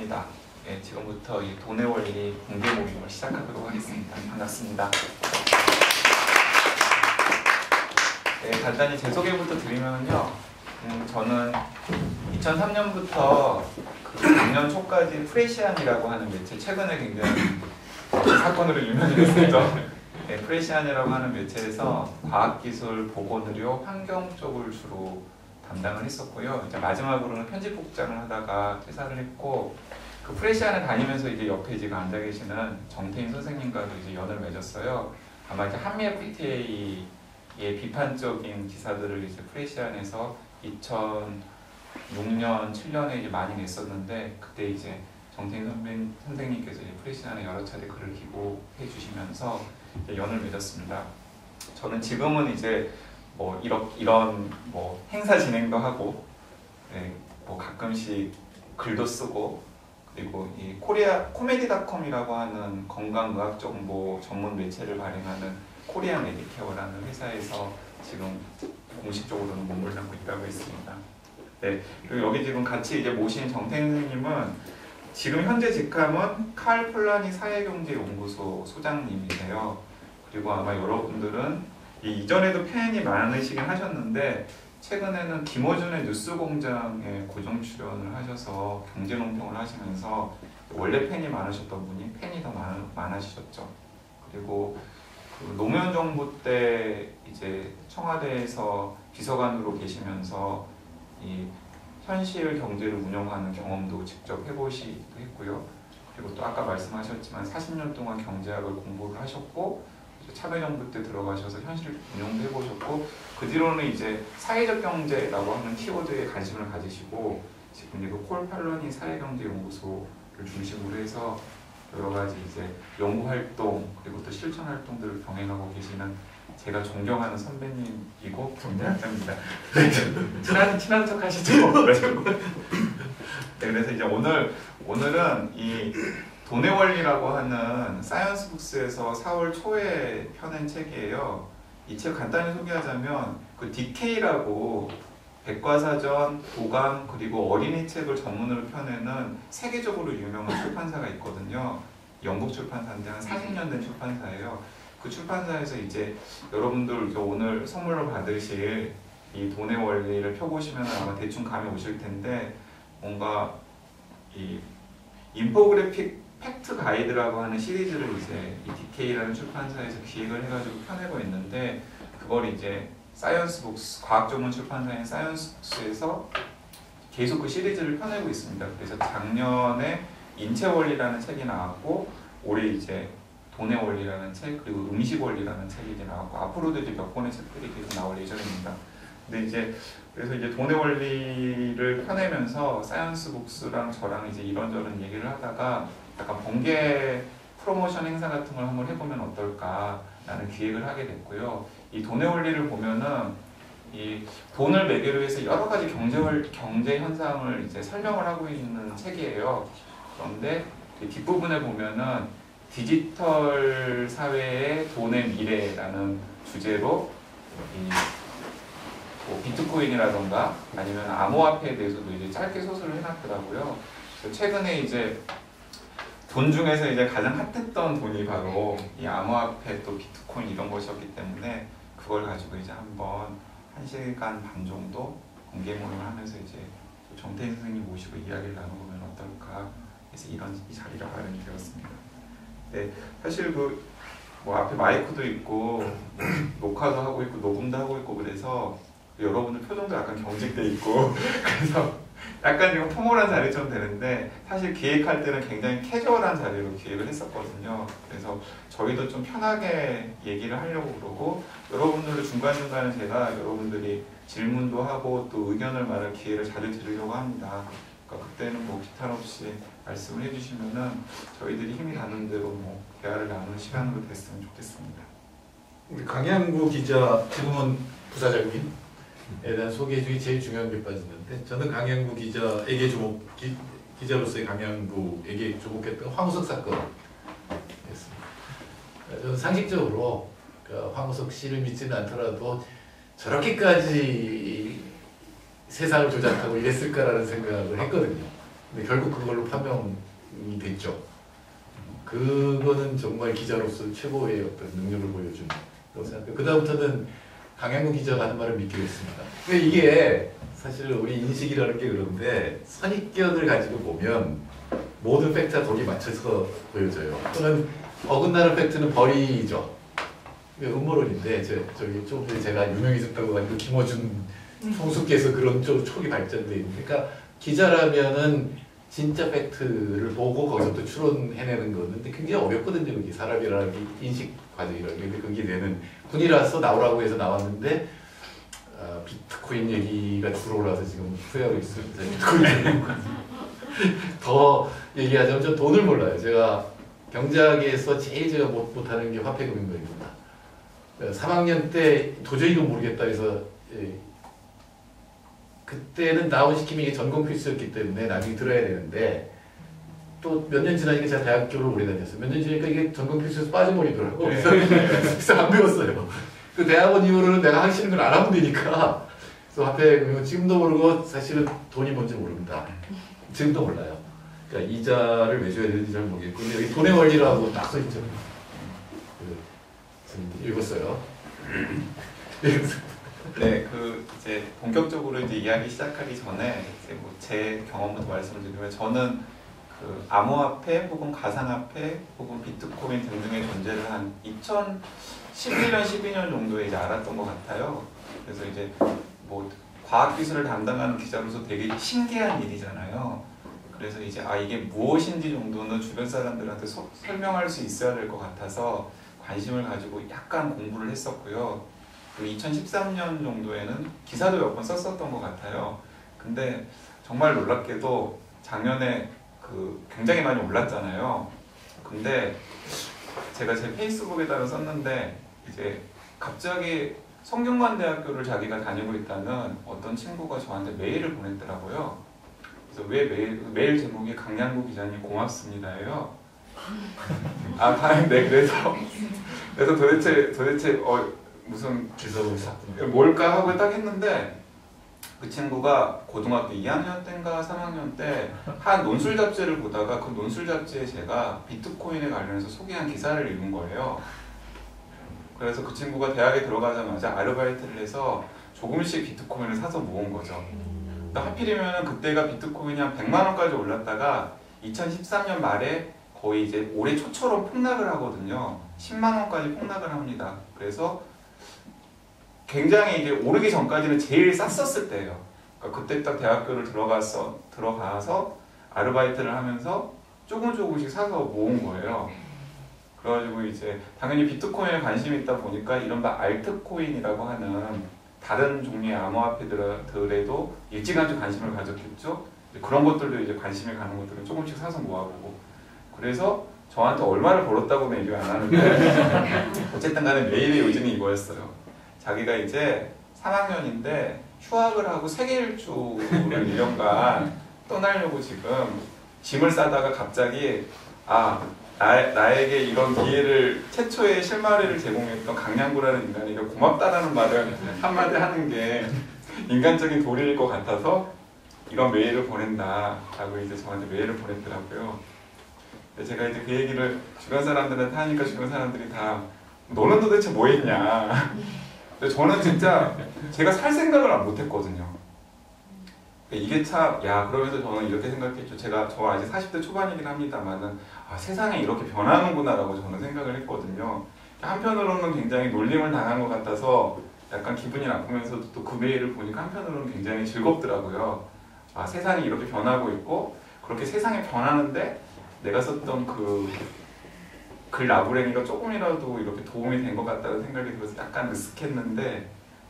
합니다. 예, 지금부터 이 돈의 원리 공개 모임을 시작하도록 하겠습니다. 반갑습니다. 네, 간단히 제 소개부터 드리면요. 저는 2003년부터 작년 초까지 프레시안이라고 하는 매체, 최근에 굉장히 사건으로 유명해졌죠. 네, 프레시안이라고 하는 매체에서 과학기술, 보건의료, 환경 쪽을 주로 담당을 했었고요. 이제 마지막으로는 편집국장을 하다가 퇴사를 했고, 그 프레시안을 다니면서 이제 옆에 지금 앉아 계시는 정태인 선생님과도 이제 연을 맺었어요. 아마 이제 한미 FTA의 비판적인 기사들을 이제 프레시안에서 2006년, 7년에 이제 많이 냈었는데, 그때 이제 정태인 선생님께서 이제 프레시안에 여러 차례 글을 기고해 주시면서 이제 연을 맺었습니다. 저는 지금은 이제 뭐 이런 뭐 행사 진행도 하고, 네, 뭐 가끔씩 글도 쓰고, 그리고 이 코미디닷컴이라고 하는 건강의학 정보 전문 매체를 발행하는 코리아 메디케어라는 회사에서 지금 공식적으로는 몸을 담고 있다고 했습니다. 네, 그리고 여기 지금 같이 이제 모신 정태인 선생님은 지금 현재 직함은 칼 폴라니 사회경제연구소 소장님이세요. 그리고 아마 여러분들은 이전에도 팬이 많으시긴 하셨는데, 최근에는 김어준의 뉴스공장에 고정 출연을 하셔서 경제논평을 하시면서 원래 팬이 많으셨던 분이 팬이 더 많아지셨죠. 그리고 그 노무현 정부 때 이제 청와대에서 비서관으로 계시면서 이 현실 경제를 운영하는 경험도 직접 해보시기도 했고요. 그리고 또 아까 말씀하셨지만 40년 동안 경제학을 공부를 하셨고, 참여정부 때 들어가셔서 현실 운영도 해보셨고, 그 뒤로는 이제 사회적 경제라고 하는 키워드에 관심을 가지시고, 지금 이거 콜 팔로니 사회경제연구소를 중심으로 해서 여러 가지 이제 연구 활동 그리고 또 실천 활동들을 병행하고 계시는 제가 존경하는 선배님이고 경제학자입니다. 친한 척 하시죠. 네, 그래서 이제 오늘은 이 돈의 원리라고 하는 사이언스북스에서 4월 초에 펴낸 책이에요. 이 책 간단히 소개하자면 그 DK라고 백과사전, 도감 그리고 어린이 책을 전문으로 펴내는 세계적으로 유명한 출판사가 있거든요. 영국 출판사인데 한 40년 된 출판사예요. 그 출판사에서 이제 여러분들 오늘 선물로 받으실 이 돈의 원리를 펴보시면 아마 대충 감이 오실 텐데, 뭔가 이 인포그래픽 팩트 가이드라고 하는 시리즈를 이제 이 DK라는 출판사에서 기획을 해가지고 펴내고 있는데, 그걸 이제 사이언스북스, 과학 전문 출판사인 사이언스북스에서 계속 그 시리즈를 펴내고 있습니다. 그래서 작년에 인체 원리라는 책이 나왔고, 올해 이제 돈의 원리라는 책, 그리고 음식 원리라는 책이 이제 나왔고, 앞으로도 이제 몇 권의 책들이 계속 나올 예정입니다. 근데 이제 그래서 이제 돈의 원리를 펴내면서 사이언스북스랑 저랑 이제 이런저런 얘기를 하다가 약간 번개 프로모션 행사 같은 걸 한번 해보면 어떨까라는 기획을 하게 됐고요. 이 돈의 원리를 보면은 이 돈을 매개로 해서 여러 가지 경제 현상을 이제 설명을 하고 있는 책이에요. 그런데 뒷부분에 보면은 디지털 사회의 돈의 미래라는 주제로 뭐 비트코인이라던가 아니면 암호화폐에 대해서도 이제 짧게 소설을 해놨더라고요. 최근에 이제 돈 중에서 이제 가장 핫했던 돈이 바로 이 암호화폐 또 비트코인 이런 것이었기 때문에 그걸 가지고 이제 한번 1시간 반 정도 공개 모임을 하면서 이제 정태인 선생님 모시고 이야기를 나눠보면 어떨까 해서 이 자리를 마련이 되었습니다. 네, 사실 뭐 앞에 마이크도 있고 녹화도 하고 있고 녹음도 하고 있고 그래서 여러분들 표정도 약간 경직돼 있고 그래서 약간 지금 포멀한 자리처럼 되는데, 사실 기획할 때는 굉장히 캐주얼한 자리로 기획을 했었거든요. 그래서 저희도 좀 편하게 얘기를 하려고 그러고, 여러분들도 중간중간에 제가 여러분들이 질문도 하고 또 의견을 말할 기회를 자주 드리려고 합니다. 그러니까 그때는 뭐 기탄 없이 말씀을 해주시면은 저희들이 힘이 닿는 대로 뭐 대화를 나누는 시간으로 됐으면 좋겠습니다. 우리 강양구 기자, 지금은 부사장님 에 대한 소개 중에 제일 중요한 게 빠졌는데, 저는 강양구 기자에게 기자로서의 강양구에게 주목했던 황우석 사건이었습니다. 저는 상식적으로 황우석 씨를 믿지는 않더라도 저렇게까지 세상을 조작하고 이랬을까라는 생각을 했거든요. 근데 결국 그걸로 판명이 됐죠. 그거는 정말 기자로서 최고의 어떤 능력을 보여준 거라고 생각해요. 그 다음부터는 강양구 기자가 하는 말을 믿기로 했습니다. 근데 이게 사실 우리 인식이라는 게 그런데 선입견을 가지고 보면 모든 팩트가 거기에 맞춰서 보여져요. 또는 어긋나는 팩트는 버리죠. 이게 음모론인데 저기 좀 전에 제가 유명해졌다고 하니까 김어준 총수께서 그런 좀 초기 발전돼 있는. 그러니까 기자라면은 진짜 팩트를 보고 거기서 또 추론해내는 거는 굉장히 어렵거든요. 그게 사람이라는 게 인식 과정이라는 게. 근데 그게 되는 군이라서 나오라고 해서 나왔는데 비트코인 얘기가 주로라서 지금 후회하고 있습니다. 비트코인 더 얘기하자면 저 돈을 몰라요. 제가 경제학에서 제일 제가 못하는 게 화폐금융론입니다. 3학년 때 도저히 이거 모르겠다 해서 그때는 나온시킴이 이게 전공 필수였기 때문에 나중에 들어야 되는데 또 몇 년 지나니까 제가 대학교를 오래 다녔어요. 몇 년 지나니까 이게 전공 필수에서 빠져버리더라고. 그래서 안 배웠어요. 그 대학원 이후로는 내가 하기 싫은 걸 안 하면 되니까. 그래서 화폐금융은 지금도 모르고 사실은 돈이 뭔지 모릅니다. 지금도 몰라요. 그러니까 이자를 왜 줘야 되는지 잘 모르겠고 근데 여기 돈의 원리라고 딱 써있죠. 지금 읽었어요. 네, 그 이제 본격적으로 이제 이야기 시작하기 전에 이제 뭐 제 경험부터 말씀을 드리면 저는 그 암호화폐 혹은 가상화폐 혹은 비트코인 등등의 존재를 한 2011년, 12년 정도에 이제 알았던 것 같아요. 그래서 이제 뭐 과학기술을 담당하는 기자로서 되게 신기한 일이잖아요. 그래서 이제 이게 무엇인지 정도는 주변 사람들한테 설명할 수 있어야 될 것 같아서 관심을 가지고 약간 공부를 했었고요. 그리고 2013년 정도에는 기사도 몇 번 썼었던 것 같아요. 근데 정말 놀랍게도 작년에 그 굉장히 많이 올랐잖아요. 근데 제가 제 페이스북에다가 썼는데 이제 갑자기 성균관대학교를 자기가 다니고 있다는 어떤 친구가 저한테 메일을 보냈더라고요. 그래서 왜 메일 제목이 강양구 기자님 고맙습니다예요. 네, 그래서 도대체 무슨 기사로 샀군요. 뭘까 하고 딱 했는데 그 친구가 고등학교 2학년 때인가 3학년 때 한 논술 잡지를 보다가 그 논술 잡지에 제가 비트코인에 관련해서 소개한 기사를 읽은 거예요. 그래서 그 친구가 대학에 들어가자마자 아르바이트를 해서 조금씩 비트코인을 사서 모은 거죠. 그러니까 하필이면 그때가 비트코인이 한 100만 원까지 올랐다가 2013년 말에 거의 이제 올해 초처럼 폭락을 하거든요. 10만 원까지 폭락을 합니다. 그래서 굉장히 이제 오르기 전까지는 제일 쌌었을 때예요. 그러니까 그때 딱 대학교를 들어가서 아르바이트를 하면서 조금씩 사서 모은 거예요. 그래가지고 이제 당연히 비트코인에 관심이 있다 보니까 이른바 알트코인이라고 하는 다른 종류의 암호화폐들에도 일찌감치 관심을 가졌겠죠. 그런 것들도 이제 관심이 가는 것들은 조금씩 사서 모아보고. 그래서 저한테 얼마를 벌었다고는 얘기 안 하는데 어쨌든 간에 메일의 요즘이 이거였어요. 자기가 이제 3학년인데 휴학을 하고 세계 일주를 1년간 떠나려고 지금 짐을 싸다가 갑자기 나에게 이런 기회를 최초의 실마리를 제공했던 강양구라는 인간에게 고맙다라는 말을 한마디 하는 게 인간적인 도리일 것 같아서 이런 메일을 보낸다라고 이제 저한테 메일을 보냈더라고요. 근데 제가 이제 그 얘기를 주변 사람들한테 하니까 주변 사람들이 다 너는 도대체 뭐 했냐. 근데 저는 진짜 제가 살 생각을 못 했거든요. 이게 참, 그러면서 저는 이렇게 생각했죠. 저 아직 40대 초반이긴 합니다만은, 세상에 이렇게 변하는구나라고 저는 생각을 했거든요. 한편으로는 굉장히 놀림을 당한 것 같아서 약간 기분이 나쁘면서도 또 그 메일을 보니까 한편으로는 굉장히 즐겁더라고요. 세상이 이렇게 변하고 있고, 그렇게 세상이 변하는데 내가 썼던 글 라브레니가 조금이라도 이렇게 도움이 된 것 같다는 생각이 들어서 약간 으쓱했는데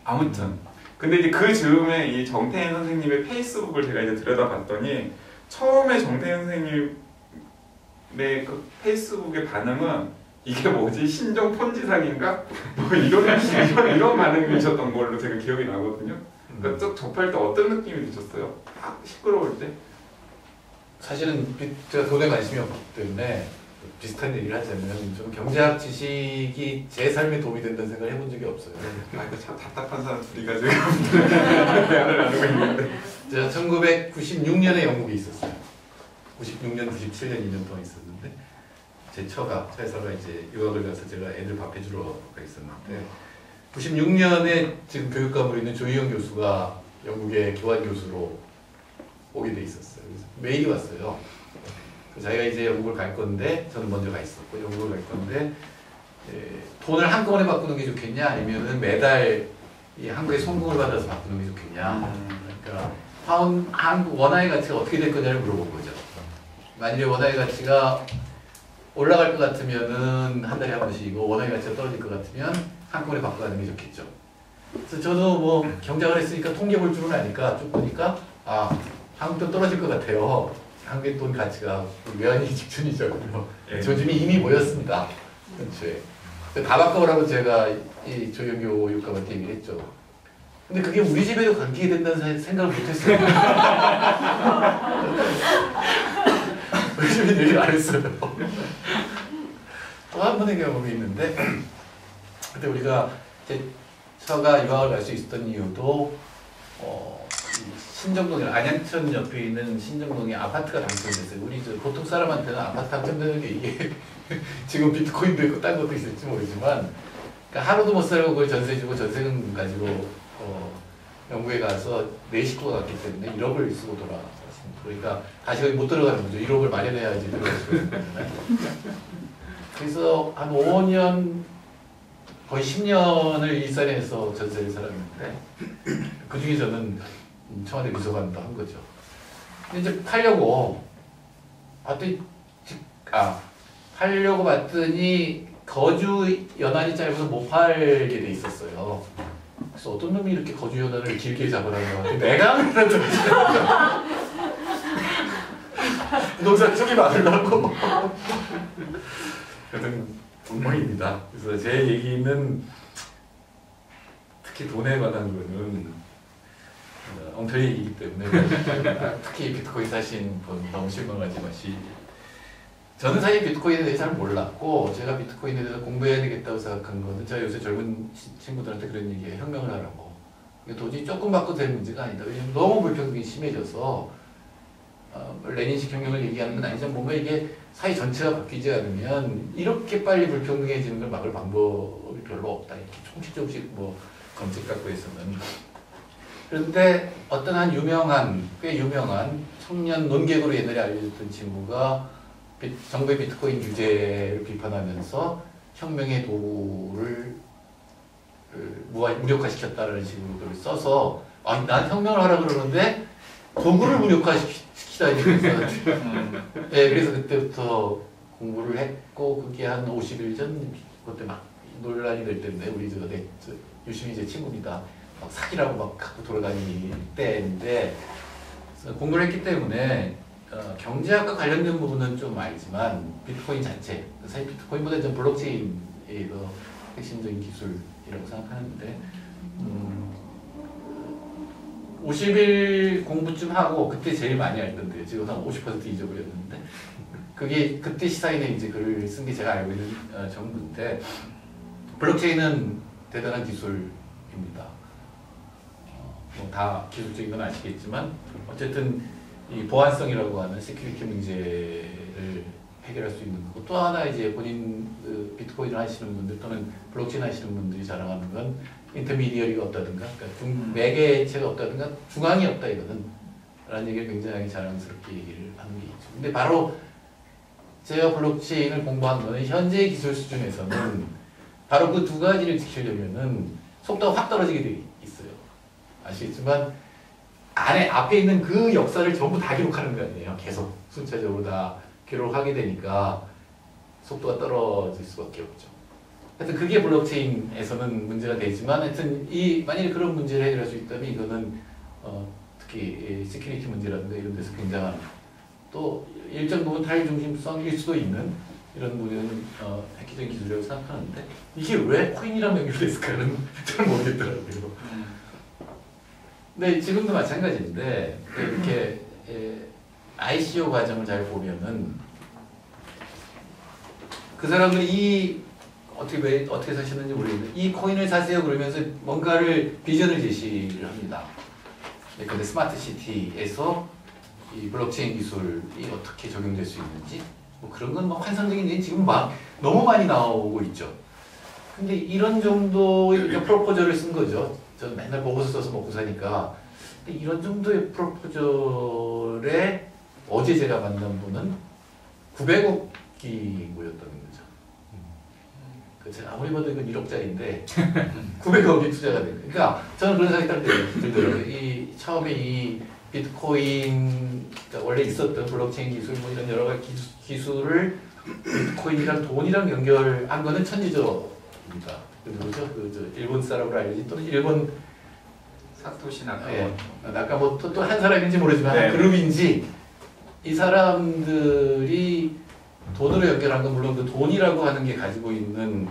아무튼 근데 이제 그 즈음에 이 정태인 선생님의 페이스북을 제가 이제 들여다봤더니 처음에 정태인 선생님의 그 페이스북의 반응은 이게 뭐지? 신종 폰지 사기인가? 뭐 이런 반응이셨던 걸로 제가 기억이 나거든요. 그러니까 쭉 접할 때 어떤 느낌이 드셨어요? 시끄러울 때? 사실은 제가 돈에 관심이 없기 때문에 비슷한 얘기를 하자면 좀 경제학 지식이 제 삶에 도움이 된다는 생각을 해본 적이 없어요. 이거 참 답답한 사람 둘이가 지금 대화를 나누고 있는데 제가 1996년에 영국에 있었어요. 96년, 97년 2년 동안 있었는데 제 처가에서가 이제 유학을 가서 제가 애들 밥 해주러 가 있었는데 96년에 지금 교육감으로 있는 조희영 교수가 영국의 교환 교수로 오게 돼 있었어요. 그래서 메일이 왔어요. 자기가 이제 영국을 갈 건데 저는 먼저 가 있었고 영국을 갈 건데 돈을 한꺼번에 바꾸는 게 좋겠냐 아니면은 매달 이 한국의 송금을 받아서 바꾸는 게 좋겠냐. 그러니까 한국 원화의 가치가 어떻게 될 거냐를 물어본 거죠. 만일에 원화의 가치가 올라갈 것 같으면은 한 달에 한 번씩이고 원화의 가치가 떨어질 것 같으면 한꺼번에 바꿔가는 게 좋겠죠. 그래서 저도 뭐 경작을 했으니까 통계 볼 줄은 아니까 쭉 보니까 아 한국 돈 떨어질 것 같아요. 한국의 돈 가치가 외환위 직전이죠. 조짐이 이미 보였습니다. 그렇죠. 다 바꿔오라고 제가 이 조영교 교육감한테 얘기를 했죠. 근데 그게 우리 집에도 감기게 된다는 생각을 못했어요. 우리 집에 얘기를 안 했어요. 또 한 번의 경험이 있는데 그때 우리가 제 처가 유학을 갈 수 있었던 이유도 신정동에 안양천 옆에 있는 신정동에 아파트가 당첨됐어요. 우리 보통 사람한테는 아파트 당첨되는 게 이게 지금 비트코인도 있고 딴 것도 있을지 모르지만 그러니까 하루도 못 살고 그걸 전세주고 전세금 가지고 영국에 가서 4식구가 갔기 때문에 1억을 쓰고 돌아왔습니다. 그러니까 다시 거기 못 들어가는 거죠. 1억을 마련해야지 들어갈 수 있는 거잖아요. 그래서 한 5년 거의 10년을 일산에서 전세를 살았는데 그 중에 저는 청와대 비서관도 한 거죠. 근데 이제 팔려고 봤더니 거주 연한이 짧아서 못 팔게 돼 있었어요. 그래서 어떤 놈이 이렇게 거주 연한을 길게 잡으라고 내가 하는 부동산 투기 막으려고 그런 엉망입니다. 그래서 제 얘기는 특히 돈에 관한 거는 엉터리 얘기이기 때문에 특히 비트코인 사신 분 너무 실망하지 마시. 저는 사실 비트코인에 대해서 잘 몰랐고 제가 비트코인에 대해서 공부해야 되겠다고 생각한 거는 제가 요새 젊은 친구들한테 그런 얘기예요. 혁명을 하라고. 이게 도저히 조금 바꿔도 될 문제가 아니다. 왜냐면 너무 불평등이 심해져서 레닌식 혁명을 얘기하는 건 아니지만 뭔가 이게 사회 전체가 바뀌지 않으면 이렇게 빨리 불평등해지는 걸 막을 방법이 별로 없다. 이렇게 조금씩 뭐 검색 갖고 해서는. 그런데 어떤 한 꽤 유명한 청년 논객으로 옛날에 알려졌던 친구가 정부의 비트코인 규제를 비판하면서 혁명의 도구를 무력화시켰다는 식으로 글을 써서 난 혁명을 하라 그러는데 도구를 무력화시키다니 그래서 그때부터 공부를 했고 그게 한 50일 전 그때 막 논란이 될 때인데 우리 유심히 제 친구입니다. 막 사기라고 막 갖고 돌아다니는 때인데 공부를 했기 때문에 경제학과 관련된 부분은 좀 알지만 비트코인 자체 사실 비트코인보다 좀 블록체인이 더 핵심적인 기술이라고 생각하는데 50일 공부쯤 하고 그때 제일 많이 알던데요. 지금 한 50% 잊어버렸는데 그게 그때 시사인에 이제 글을 쓴 게 제가 알고 있는 전부인데 블록체인은 대단한 기술입니다. 뭐 다 기술적인 건 아시겠지만 어쨌든 이 보안성이라고 하는 시큐리티 문제를 해결할 수 있는 거고 또 하나 이제 본인 비트코인을 하시는 분들 또는 블록체인 하시는 분들이 자랑하는 건 인터미디어리가 없다든가 그러니까 매개체가 없다든가 중앙이 없다 이거는 라는 얘기를 굉장히 자랑스럽게 얘기를 하는 게 있죠. 근데 바로 제가 블록체인을 공부한 거는 현재 기술 수준에서는 바로 그 두 가지를 지키려면은 속도가 확 떨어지게 돼 있어요. 아시겠지만 앞에 있는 그 역사를 전부 다 기록하는 거 아니에요. 계속 순차적으로 다 기록하게 되니까 속도가 떨어질 수밖에 없죠. 하여튼 그게 블록체인에서는 문제가 되지만 하여튼 만약에 그런 문제를 해결할 수 있다면 이거는 특히 시큐리티 문제라든가 이런 데서 굉장한 또 일정 부분 타일 중심성일 수도 있는 이런 부분은 획기적인 기술이라고 생각하는데 이게 왜 코인이랑 연결됐을까는 잘 모르겠더라고요. 근데 지금도 마찬가지인데 이렇게 ICO 과정을 잘 보면은 그 사람들이 어떻게 사시는지 모르겠는데 이 코인을 사세요 그러면서 뭔가를 비전을 제시를 합니다. 근데 스마트 시티에서 이 블록체인 기술이 어떻게 적용될 수 있는지 뭐 그런 건 뭐 환상적인 얘기 지금 막 너무 많이 나오고 있죠. 근데 이런 정도의 이제 프로포저를 쓴 거죠. 저는 맨날 보고서 써서 먹고 사니까. 근데 이런 정도의 프로포저에 어제 제가 만난 분은 900억이 모였다는 거죠. 제가 아무리 봐도 이건 1억짜리인데 900억이 투자가 된 거예요. 그러니까 저는 그런 생각이 딱 들더라고요. 이 처음에 이 비트코인 그러니까 원래 있었던 블록체인 기술 뭐 이런 여러 가지 기술을 비트코인이랑 돈이랑 연결한 거는 천지저입니다. 누구죠? 그 일본 사람으로 알려진 또는 일본 사토시 나카모토. 예, 나카모토 또 한 사람인지 모르지만 네. 한 그룹인지 이 사람들이 돈으로 연결한 건 물론 그 돈이라고 하는 게 가지고 있는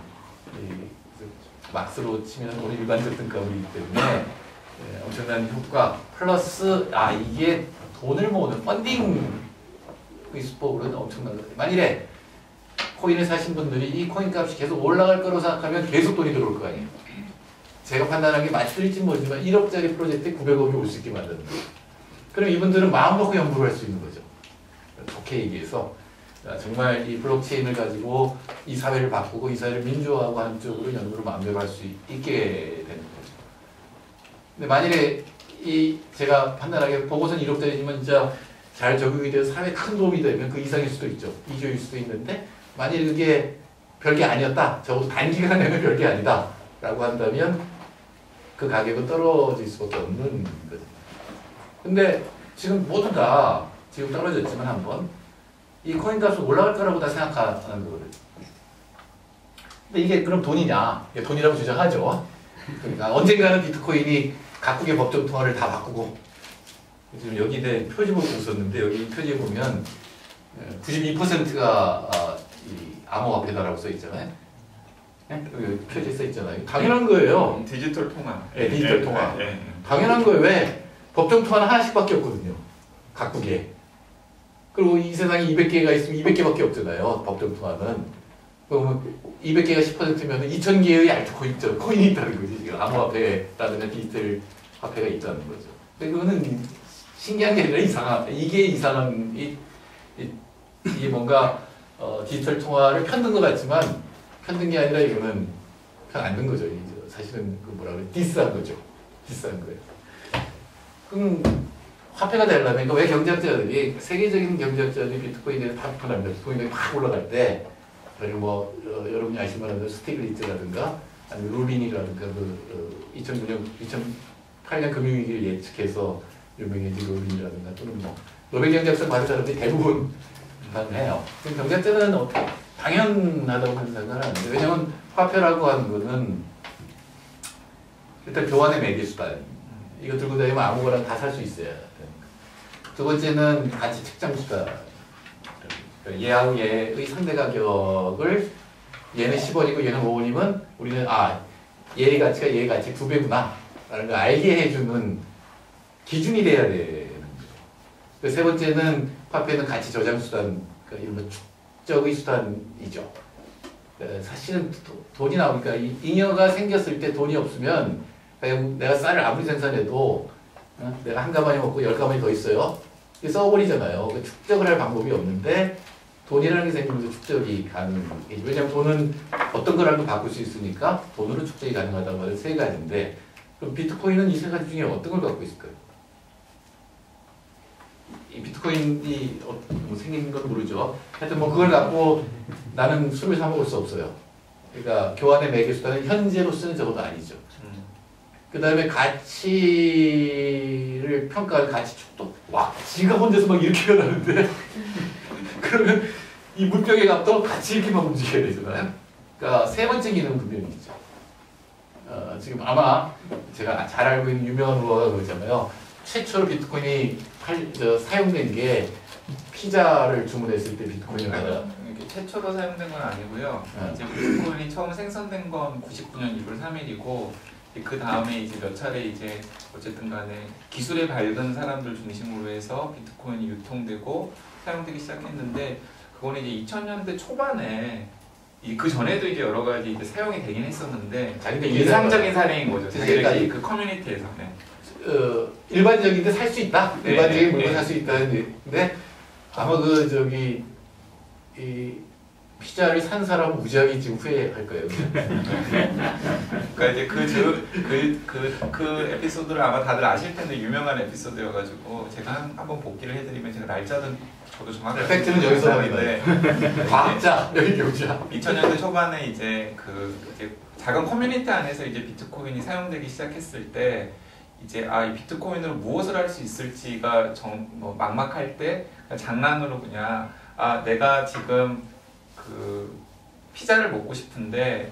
막스로 치면 우리 일반적 등가물이기 때문에 엄청난 효과 플러스 이게 돈을 모으는 펀딩 수법으로는 엄청난 거예요. 만일에 코인을 사신 분들이 이 코인 값이 계속 올라갈 거라고 생각하면 계속 돈이 들어올 거 아니에요. 제가 판단한 게 맞을지 모르지만 1억짜리 프로젝트에 900억이 올 수 있게 만드는 거예요. 그럼 이분들은 마음 먹고 연구를 할 수 있는 거죠. 좋게 얘기해서 정말 이 블록체인을 가지고 이 사회를 바꾸고 이 사회를 민주화하고 하는 쪽으로 연구를 마음대로 할 수 있게 되는 거죠. 근데 만일에 제가 판단하기에 보고서는 1억짜리지만 진짜 잘 적용이 돼서 사회에 큰 도움이 되면 그 이상일 수도 있죠. 2조일 수도 있는데 만일 그게 별게 아니었다. 적어도 단기간에는 별게 아니다. 라고 한다면 그 가격은 떨어질 수밖에 없는 거죠. 근데 지금 모두 다 지금 떨어졌지만 한번 이 코인 값은 올라갈 거라고 다 생각하는 거거든요. 근데 이게 그럼 돈이냐? 이게 돈이라고 주장하죠. 그러니까 언젠가는 비트코인이 각국의 법정 통화를 다 바꾸고 지금 여기 표지 보고 있었는데 여기 표지에 보면 92%가 이 암호화폐다라고 써 있잖아요. 여기 표지에 써 있잖아요. 당연한 거예요. 디지털 통화. 네, 디지털 통화. 네. 당연한 거예요. 왜? 법정 통화는 하나씩밖에 없거든요. 각국에. 그리고 이 세상에 200개가 있으면 200개밖에 없잖아요. 법정 통화는. 그러면 200개가 10%면 2000개의 알트코인, 코인이 있다는 거지. 지금 암호화폐라든가 디지털 화폐가 있다는 거죠. 근데 그거는 신기한 게 아니라 이게 이상한, 이게 뭔가 디지털 통화를 편든 것 같지만 편든 게 아니라 이거는 편 안 든 거죠. 사실은 그 뭐라 그래, 디스한 거죠. 디스한 거예요. 그럼 화폐가 되려면 그러니까 왜 경제학자들이 세계적인 경제학자들이 비트코인에 대해서 다 비판합니다. 비트코인이 막 올라갈 때 그리고 뭐 여러분이 아실 만한 스티글리츠라든가 아니면 루빈이라든가 2009년, 2008년 금융위기를 예측해서 유명해진 루빈이라든가 또는 뭐 노벨 경제학상 받은 사람들이 대부분 비판해요. 경제학자는 당연하다고 생각을 하는데 왜냐면 화폐라고 하는 거는 일단 교환의 매개수단 이거 들고 다니면 아무거나 다 살 수 있어야 되니까. 두 번째는 가치 측정 수단. 얘하고 얘의 상대 가격을 얘는 10원이고 얘는 5원이면 우리는 얘의 가치가 얘의 가치 2배구나 라는 걸 알게 해주는 기준이 돼야 되는 거죠. 세 번째는 화폐는 가치 저장 수단, 그러니까 이런 축적의 수단이죠. 사실은 돈이 나오니까 잉여가 생겼을 때 돈이 없으면 내가 쌀을 아무리 생산해도 내가 한 가마니 먹고 10가마니 더 있어요. 이게 써버리잖아요. 축적을 할 방법이 없는데 돈이라는 게 생기면서 축적이 가능해요. 왜냐하면 돈은 어떤 거라도 바꿀 수 있으니까 돈으로 축적이 가능하다고 하는 세 가지인데 그럼 비트코인은 이 세 가지 중에 어떤 걸 갖고 있을까요? 이 비트코인이 뭐 생긴 건 모르죠. 하여튼 뭐 그걸 갖고 나는 술을 사 먹을 수 없어요. 그러니까 교환의 매개수단은 현재로서는 적어도 아니죠. 그 다음에 가치를 평가하는 가치 축도. 지가 혼자서 막 이렇게 변하는데 그러면 이 물병의 값도 같이 이렇게 막 움직여야 되잖아요. 그러니까 세 번째 기능은 분명히 있죠. 지금 아마 제가 잘 알고 있는 유명한 우화가 그러잖아요. 최초로 비트코인이 사용된 게 피자를 주문했을 때 비트코인을 받아. 이게 최초로 사용된 건 아니고요. 이제 비트코인이 처음 생성된 건 99년 1월 3일이고 그 다음에 이제 몇 차례 이제 어쨌든 간에 기술에 밝은 사람들 중심으로 해서 비트코인이 유통되고 사용되기 시작했는데 그거는 이제 2000년대 초반에 그 전에도 이제 여러 가지 이제 사용이 되긴 했었는데 자기가 이상적인 사례인 거죠. 자기가 자기들이 그 커뮤니티에서. 네. 일반적인데 살 수 있다. 네, 일반적인 네, 물건 네. 살 수 있다는데 아마 그 저기 이 피자를 산 사람 무지하게 지금 후회할 거예요. 그러니까 이제 그 에피소드를 아마 다들 아실 텐데 유명한 에피소드여가지고 제가 한번 복기를 해드리면 제가 날짜는 저도 정확하게 팩트는 여기서 나는데 과학자 여기 교자. 2000년대 초반에 이제 이제 작은 커뮤니티 안에서 이제 비트코인이 사용되기 시작했을 때 이제 이 비트코인으로 무엇을 할 수 있을지가 뭐 막막할 때 그냥 장난으로 그냥 내가 지금 그 피자를 먹고 싶은데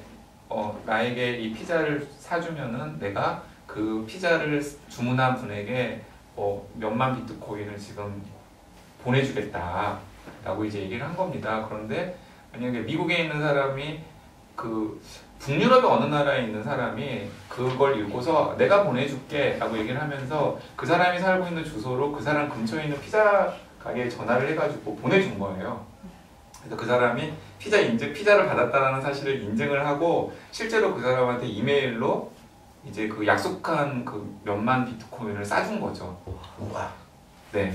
나에게 이 피자를 사주면은 내가 그 피자를 주문한 분에게 몇만 비트코인을 지금 보내주겠다 라고 이제 얘기를 한 겁니다. 그런데 만약에 미국에 있는 사람이 그 북유럽의 어느 나라에 있는 사람이 그걸 읽고서 내가 보내줄게 라고 얘기를 하면서 그 사람이 살고 있는 주소로 그 사람 근처에 있는 피자 가게에 전화를 해가지고 보내준 거예요. 그래서 그 사람이 피자를 받았다는 사실을 인증을 하고 실제로 그 사람한테 이메일로 이제 그 약속한 그 몇만 비트코인을 싸준 거죠. 우와. 네.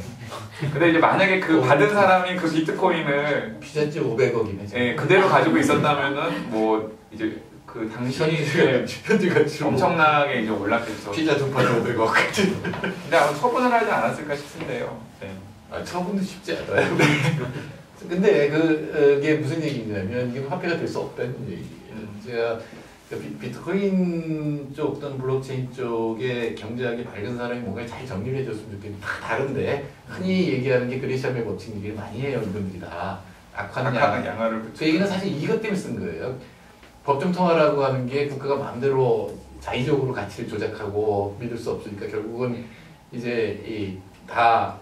근데 이제 만약에 그 받은 사람이 그 비트코인을 피자집 500억이네. 예, 그대로 가지고 있었다면은 뭐 이제 그 당시 편지가 엄청나게 이제 올랐겠죠. 피자 두 판에 500억. 근데 아마 처분을 하지 않았을까 싶은데요. 네. 처분도 쉽지 않아요. 근데 그게 무슨 얘기냐면 이게 화폐가 될 수 없다는 얘기예요. 제가 비트코인 쪽 또는 블록체인 쪽에 경제학이 밝은 사람이 뭔가 잘 정리를 해줬으면 좋겠는데 다 다른데 흔히 얘기하는 게 그레시암의 법칙 얘기를 많이 해요. 이분들이 다 악화는 양화를 그 얘기는 사실 이것 때문에 쓴 거예요. 법정통화라고 하는 게 국가가 마음대로 자의적으로 가치를 조작하고 믿을 수 없으니까 결국은 이제 다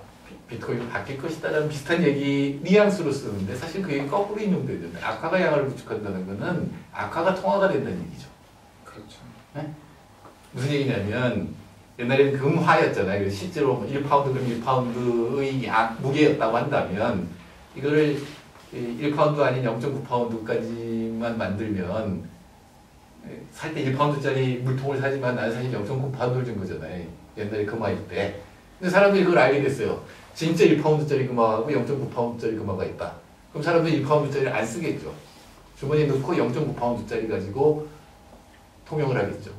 비트코인이 바뀔 것이다라는 비슷한 얘기 뉘앙스로 쓰는데 사실 그 얘기 거꾸로 인용되죠. 악화가 양화를 구축한다는 거는 악화가 통화가 된다는 얘기죠. 그렇죠. 네? 무슨 얘기냐면 옛날에는 금화였잖아요. 그래서 실제로 1파운드 그럼 1파운드의 무게였다고 한다면 이거를 1파운드 아닌 0.9파운드까지만 만들면 살 때 1파운드짜리 물통을 사지만 나는 사실 0.9파운드를 준 거잖아요. 옛날에 금화일 때. 근데 사람들이 그걸 알게 됐어요. 진짜 1파운드짜리 금화하고 0.9파운드짜리 금화가 있다. 그럼 사람들이 1파운드짜리를 안 쓰겠죠. 주머니에 넣고 0.9파운드짜리 가지고 통용을 하겠죠.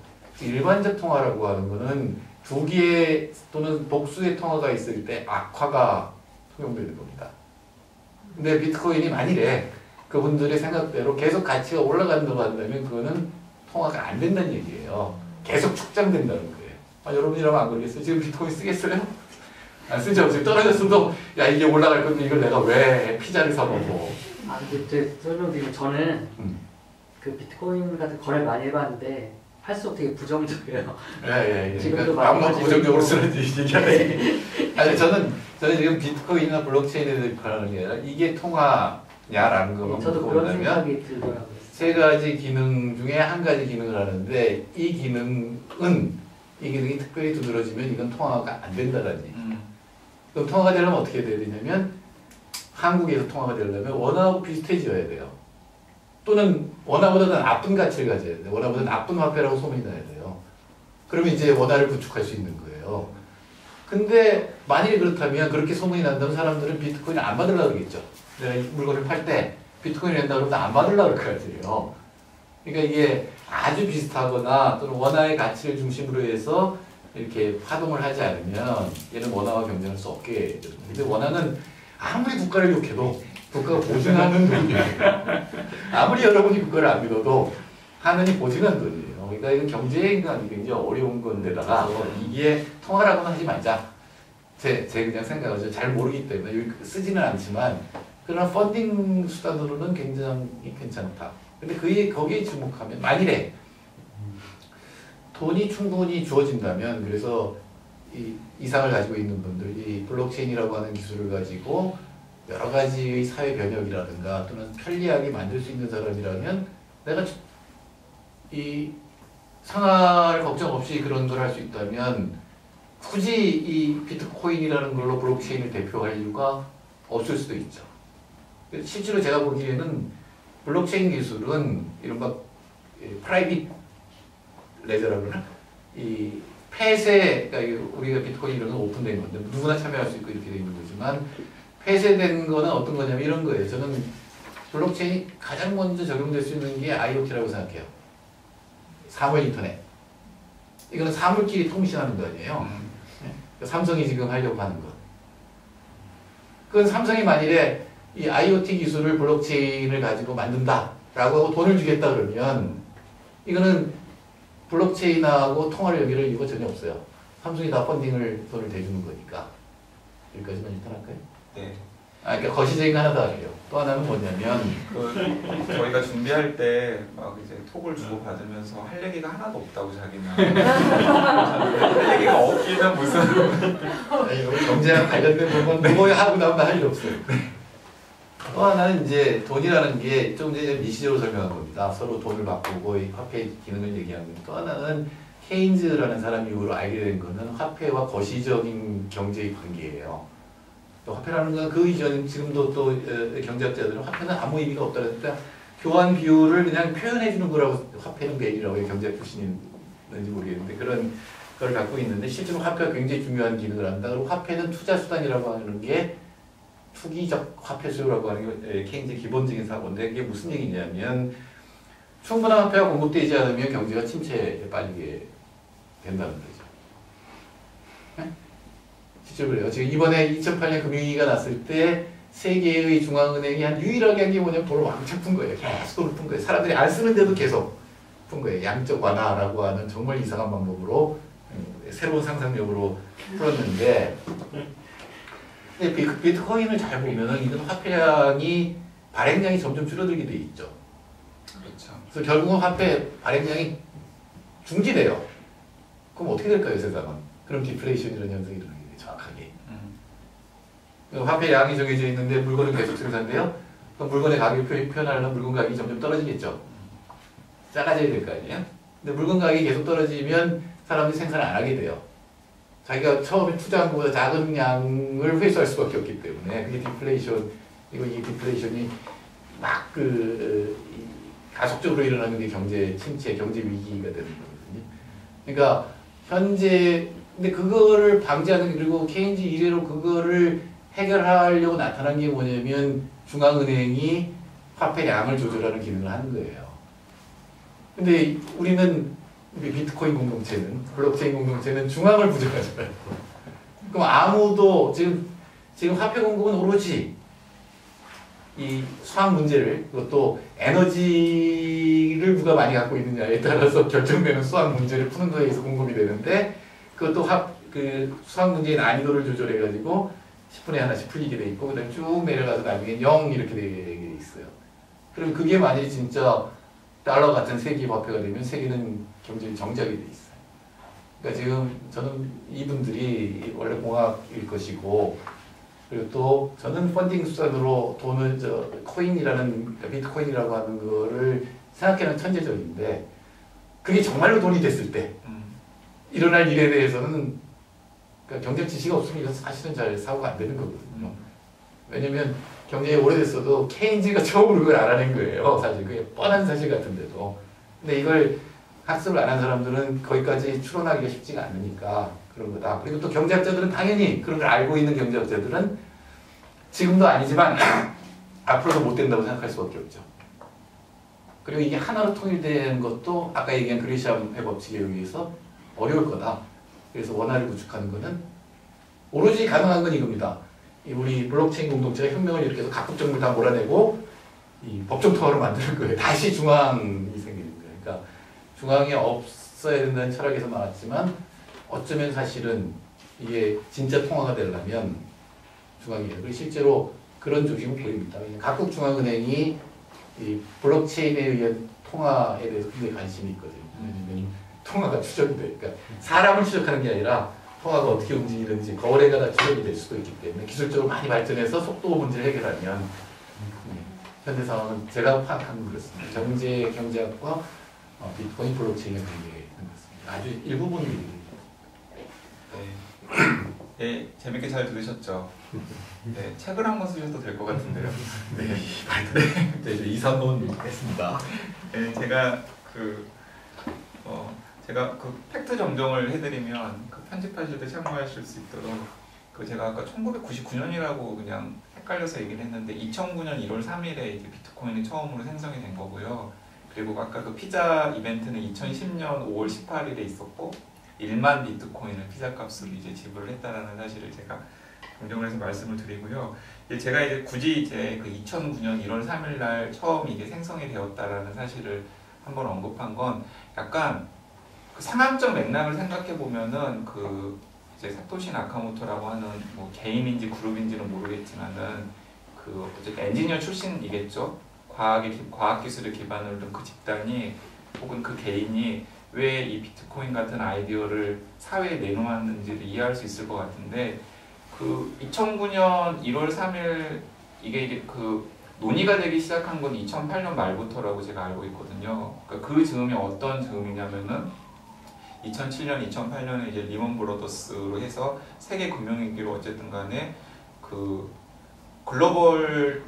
일반적 통화라고 하는 거는 두 개의 또는 복수의 통화가 있을 때 악화가 통용되는 겁니다. 근데 비트코인이 만일에 그분들의 생각대로 계속 가치가 올라간다고 한다면 그거는 통화가 안 된다는 얘기예요. 계속 축장된다는 거예요. 여러분이라면 안 그러겠어요? 지금 비트코인 쓰겠어요? 안 쓰죠. 지금 떨어졌어도 야 이게 올라갈 건데 이걸 내가 왜 피자를 사 먹고. 근데 설명드리면 저는 그 비트코인 같은 거래 많이 해봤는데 할수록 되게 부정적이에요. 예. 지금도 그러니까 아무나 많이 부정적으로 가지고 쓰는 얘기하지. 아니 저는 지금 비트코인이나 블록체인에 대해 비판하는 게 아니라 이게 통화냐라는 것만 저도 묻고 그런 본다면 생각이 들더라고요. 세 가지 기능 중에 한 가지 기능을 하는데 이 기능이 특별히 두드러지면 이건 통화가 안 된다라는 얘기. 그럼 통화가 되려면 어떻게 돼야 되냐면 한국에서 통화가 되려면 원화하고 비슷해져야 돼요. 또는 원화보다는 나쁜 가치를 가져야 돼요. 원화보다 나쁜 화폐라고 소문이 나야 돼요. 그러면 이제 원화를 구축할 수 있는 거예요. 근데 만일에 그렇다면 그렇게 소문이 난다면 사람들은 비트코인을 안 받으려고 그러겠죠. 내가 이 물건을 팔 때 비트코인을 낸다 그러면 안 받으려고 그럴 거예요. 그러니까 이게 아주 비슷하거나 또는 원화의 가치를 중심으로 해서 이렇게 파동을 하지 않으면 얘는 원화와 경쟁할 수 없게 되죠. 근데 원화는 아무리 국가를 욕해도 국가가 보증하는 돈이에요. 아무리 여러분이 국가를 안 믿어도 하느니 보증한 돈이에요. 그러니까 이건 경제인간이 굉장히 어려운 건데다가 이게 통화라고는 하지 말자. 제 그냥 생각을 잘 모르기 때문에 여기 쓰지는 않지만 그러나 펀딩 수단으로는 굉장히 괜찮다. 근데 거기에 주목하면 만일에 돈이 충분히 주어진다면 그래서 이 이상을 가지고 있는 분들이 블록체인이라고 하는 기술을 가지고 여러 가지의 사회 변혁이라든가 또는 편리하게 만들 수 있는 사람이라면 내가 이 생활 걱정 없이 그런 걸 할 수 있다면 굳이 이 비트코인이라는 걸로 블록체인을 대표할 이유가 없을 수도 있죠. 실제로 제가 보기에는 블록체인 기술은 이른바 프라이빗 레저라고 그러나 이 폐쇄, 그러니까 우리가 비트코인 이런 건 오픈된 건데 누구나 참여할 수 있고 이렇게 돼 있는 거지만 폐쇄된 거는 어떤 거냐면 이런 거예요. 저는 블록체인이 가장 먼저 적용될 수 있는 게 IoT라고 생각해요. 사물 인터넷. 이거는 사물끼리 통신하는 거 아니에요. 삼성이 지금 하려고 하는 거. 그건 삼성이 만일에 이 IoT 기술을 블록체인을 가지고 만든다라고 하고 돈을 주겠다 그러면 이거는 블록체인하고 통화를 연결할 이유가 전혀 없어요. 삼성이 다 펀딩을 돈을 대주는 거니까. 여기까지만 일단 할까요? 네. 그러니까 거시적인 거 하나 더 할게요. 또 하나는 뭐냐면 저희가 준비할 때 막 이제 톡을 주고 받으면서 할 얘기가 하나도 없다고 자기는 할 얘기가 없기는 무슨 우리 경제랑 관련된 부분 뭐 하고 나면 할 일 없어요. 또 하나는 이제 돈이라는 게 좀 이제 미시적으로 설명한 겁니다. 서로 돈을 바꾸고 이 화폐 기능을 얘기하는 겁니다. 또 하나는 케인즈라는 사람 이후로 알게 된 거는 화폐와 거시적인 경제의 관계예요. 또 화폐라는 건 그 이전 지금도 또 경제학자들은 화폐는 아무 의미가 없다 그러니까 교환 비율을 그냥 표현해 주는 거라고 화폐는 매일이라고 해요. 경제학 출신인지 모르겠는데 그런 걸 갖고 있는데 실제로 화폐가 굉장히 중요한 기능을 한다. 그리고 화폐는 투자 수단이라고 하는 게 투기적 화폐 수요라고 하는 게 케인즈의 기본적인 사고인데 그게 무슨 얘기냐면 충분한 화폐가 공급되지 않으면 경제가 침체에 빠지게 된다는 거죠. 네? 실제로 그래요. 지금 이번에 2008년 금융위기가 났을 때 세계의 중앙은행이 한 유일하게 한 게 뭐냐면 돈을 왕창 푼 거예요. 계속 돈을 푼 거예요. 사람들이 안 쓰는데도 계속 푼 거예요. 양적 완화라고 하는 정말 이상한 방법으로 새로운 상상력으로 풀었는데 근데 비트코인을 잘 보면은 이건 화폐량이 발행량이 점점 줄어들게 돼 있죠. 그렇죠. 그래서 결국은 화폐 발행량이 중지돼요. 그럼 어떻게 될까요, 세상은? 그럼 디플레이션이라는 현상이 일어나게 돼요, 정확하게. 화폐량이 정해져 있는데 물건은 계속 생산돼요. 그럼 물건의 가격을 표현하려면 물건 가격이 점점 떨어지겠죠. 작아져야 될 거 아니에요? 근데 물건 가격이 계속 떨어지면 사람들이 생산을 안 하게 돼요. 자기가 처음에 투자한 것보다 작은 양을 회수할 수밖에 없기 때문에 그게 디플레이션, 이 디플레이션이 막 가속적으로 일어나는 게 경제 침체, 경제 위기가 되는 거거든요. 그러니까 현재 근데 그거를 방지하는 그리고 케인즈 이래로 그거를 해결하려고 나타난 게 뭐냐면 중앙은행이 화폐량을 조절하는 기능을 하는 거예요. 근데 우리는 비트코인 공동체는 블록체인 공동체는 중앙을 부정하잖아요. 그럼 아무도 지금 화폐 공급은 오로지 이 수학 문제를 그것도 에너지를 누가 많이 갖고 있느냐에 따라서 결정되는 수학 문제를 푸는 거에 의해서 공급이 되는데 그것도 수학 문제의 난이도를 조절해 가지고 10분에 하나씩 풀리게 돼 있고 그다음에 쭉 내려가서 나중에 0 이렇게 돼 있어요. 그럼 그게 만약에 진짜 달러 같은 세계 화폐가 되면 세계는 경제의 정작이 돼 있어요. 그러니까 지금 저는 이분들이 원래 공학일 것이고 그리고 또 저는 펀딩 수단으로 돈을 코인이라는 그러니까 비트코인이라고 하는 거를 생각해는 천재적인데 그게 정말로 돈이 됐을 때 일어날 일에 대해서는 그러니까 경제 지식이 없으면 이건 사실은 잘 사고가 안 되는 거거든요. 왜냐면 경제에 오래됐어도 케인즈가 처음으로 그걸 알아낸 거예요. 사실 그게 뻔한 사실 같은데도. 근데 이걸 학습을 안 한 사람들은 거기까지 추론하기가 쉽지가 않으니까 그런 거다. 그리고 또 경제학자들은 당연히 그런 걸 알고 있는 경제학자들은 지금도 아니지만 앞으로도 못 된다고 생각할 수밖에 없죠. 그리고 이게 하나로 통일된 것도 아까 얘기한 그리시암의 법칙에 의해서 어려울 거다. 그래서 원화를 구축하는 거는 오로지 가능한 건 이겁니다. 우리 블록체인 공동체가 혁명을 일으켜서 각국 정부를 다 몰아내고 이 법정 통화로 만드는 거예요. 다시 중앙이 생기는 거예요. 그러니까 중앙이 없어야 된다는 철학에서 나왔지만 어쩌면 사실은 이게 진짜 통화가 되려면 중앙이에요. 그리고 실제로 그런 조짐을 보입니다. 각국 중앙은행이 이 블록체인에 의한 통화에 대해서 굉장히 관심이 있거든요. 왜냐면 통화가 추적이 돼. 그러니까 사람을 추적하는 게 아니라 통화가 어떻게 움직이는지 거래가 다 추적이 될 수도 있기 때문에 기술적으로 많이 발전해서 속도 문제를 해결하면 현재 상황은 제가 파악하는 그렇습니다. 정제 경제학과 비트코인 블록체인의 관계인 것입니다. 아주 일부분이 네, 재밌게 잘 들으셨죠? 네, 책을 한 권 쓰셔도 될 것 같은데요. 네, 2, 3번 했습니다. 네, 제가 제가 그 팩트 정정을 해드리면 그 편집하실 때 참고하실 수 있도록 그 제가 아까 1999년이라고 그냥 헷갈려서 얘기를 했는데 2009년 1월 3일에 이제 비트코인이 처음으로 생성이 된 거고요. 그리고 아까 그 피자 이벤트는 2010년 5월 18일에 있었고 1만 비트코인을 피자 값으로 이제 지불을 했다라는 사실을 제가 정정을 해서 말씀을 드리고요. 제가 이제 굳이 이제 그 2009년 1월 3일 날 처음 이게 생성이 되었다라는 사실을 한번 언급한 건 약간 그 상황적 맥락을 생각해 보면은 그 이제 사토시 나카모토라고 하는 뭐 개인인지 그룹인지는 모르겠지만은 그 어쨌든 엔지니어 출신이겠죠. 과학 기술을 기반으로 둔 그 집단이 혹은 그 개인이 왜 이 비트코인 같은 아이디어를 사회에 내놓았는지를 이해할 수 있을 것 같은데 그 2009년 1월 3일 이게 그 논의가 되기 시작한 건 2008년 말부터라고 제가 알고 있거든요. 그러니까 그 즈음이 어떤 즈음이냐면은 2007년, 2008년에 이제 리먼 브로더스로 해서 세계 금융위기로 어쨌든 간에 그 글로벌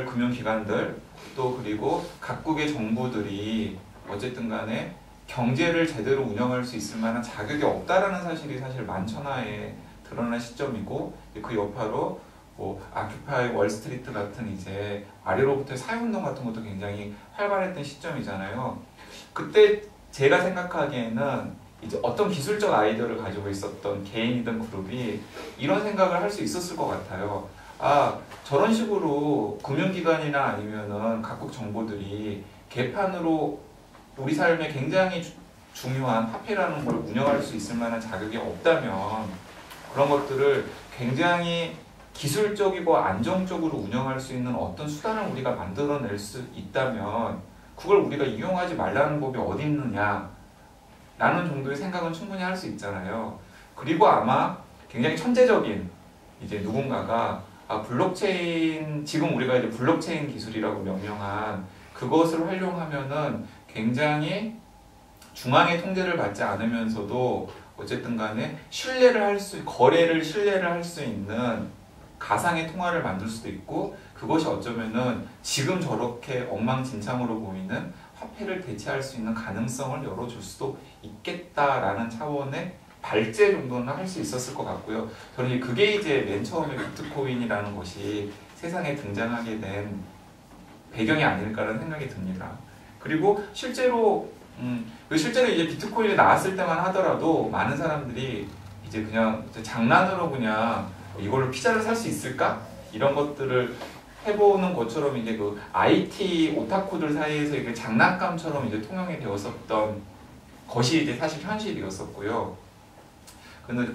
금융기관들 또 그리고 각국의 정부들이 어쨌든 간에 경제를 제대로 운영할 수 있을 만한 자격이 없다라는 사실이 사실 만천하에 드러난 시점이고 그 여파로 뭐 아큐파이 월스트리트 같은 이제 아래로부터의 사회운동 같은 것도 굉장히 활발했던 시점이잖아요. 그때 제가 생각하기에는 이제 어떤 기술적 아이디어를 가지고 있었던 개인이든 그룹이 이런 생각을 할 수 있었을 것 같아요. 아, 저런 식으로 금융기관이나 아니면은 각국 정보들이 개판으로 우리 삶에 굉장히 중요한 화폐라는 걸 운영할 수 있을 만한 자격이 없다면 그런 것들을 굉장히 기술적이고 안정적으로 운영할 수 있는 어떤 수단을 우리가 만들어낼 수 있다면 그걸 우리가 이용하지 말라는 법이 어디 있느냐 라는 정도의 생각은 충분히 할 수 있잖아요. 그리고 아마 굉장히 천재적인 이제 누군가가 블록체인, 지금 우리가 이제 블록체인 기술이라고 명명한 그것을 활용하면은 굉장히 중앙의 통제를 받지 않으면서도 어쨌든 간에 거래를 신뢰를 할 수 있는 가상의 통화를 만들 수도 있고 그것이 어쩌면은 지금 저렇게 엉망진창으로 보이는 화폐를 대체할 수 있는 가능성을 열어줄 수도 있겠다라는 차원의 발제 정도는 할 수 있었을 것 같고요. 저는 그게 이제 맨 처음에 비트코인이라는 것이 세상에 등장하게 된 배경이 아닐까라는 생각이 듭니다. 그리고 실제로 이제 비트코인이 나왔을 때만 하더라도 많은 사람들이 이제 그냥 장난으로 그냥 이걸로 피자를 살 수 있을까? 이런 것들을 해보는 것처럼 이제 그 IT 오타쿠들 사이에서 이게 장난감처럼 이제 통용이 되었었던 것이 이제 사실 현실이었었고요.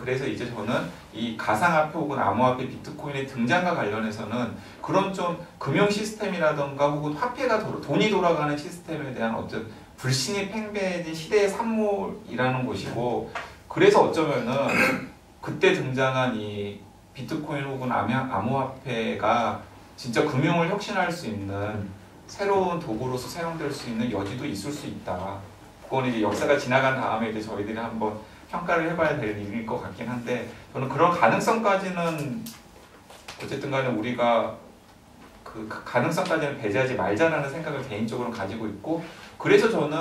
그래서 이제 저는 이 가상화폐 혹은 암호화폐 비트코인의 등장과 관련해서는 그런 좀 금융 시스템이라던가 혹은 화폐가 돈이 돌아가는 시스템에 대한 어떤 불신이 팽배해진 시대의 산물이라는 것이고 그래서 어쩌면은 그때 등장한 이 비트코인 혹은 암호화폐가 진짜 금융을 혁신할 수 있는 새로운 도구로서 사용될 수 있는 여지도 있을 수 있다. 그건 이제 역사가 지나간 다음에 이제 저희들이 한번 평가를 해봐야 될 일일 것 같긴 한데 저는 그런 가능성까지는 어쨌든 간에 우리가 그 가능성까지는 배제하지 말자라는 생각을 개인적으로 가지고 있고 그래서 저는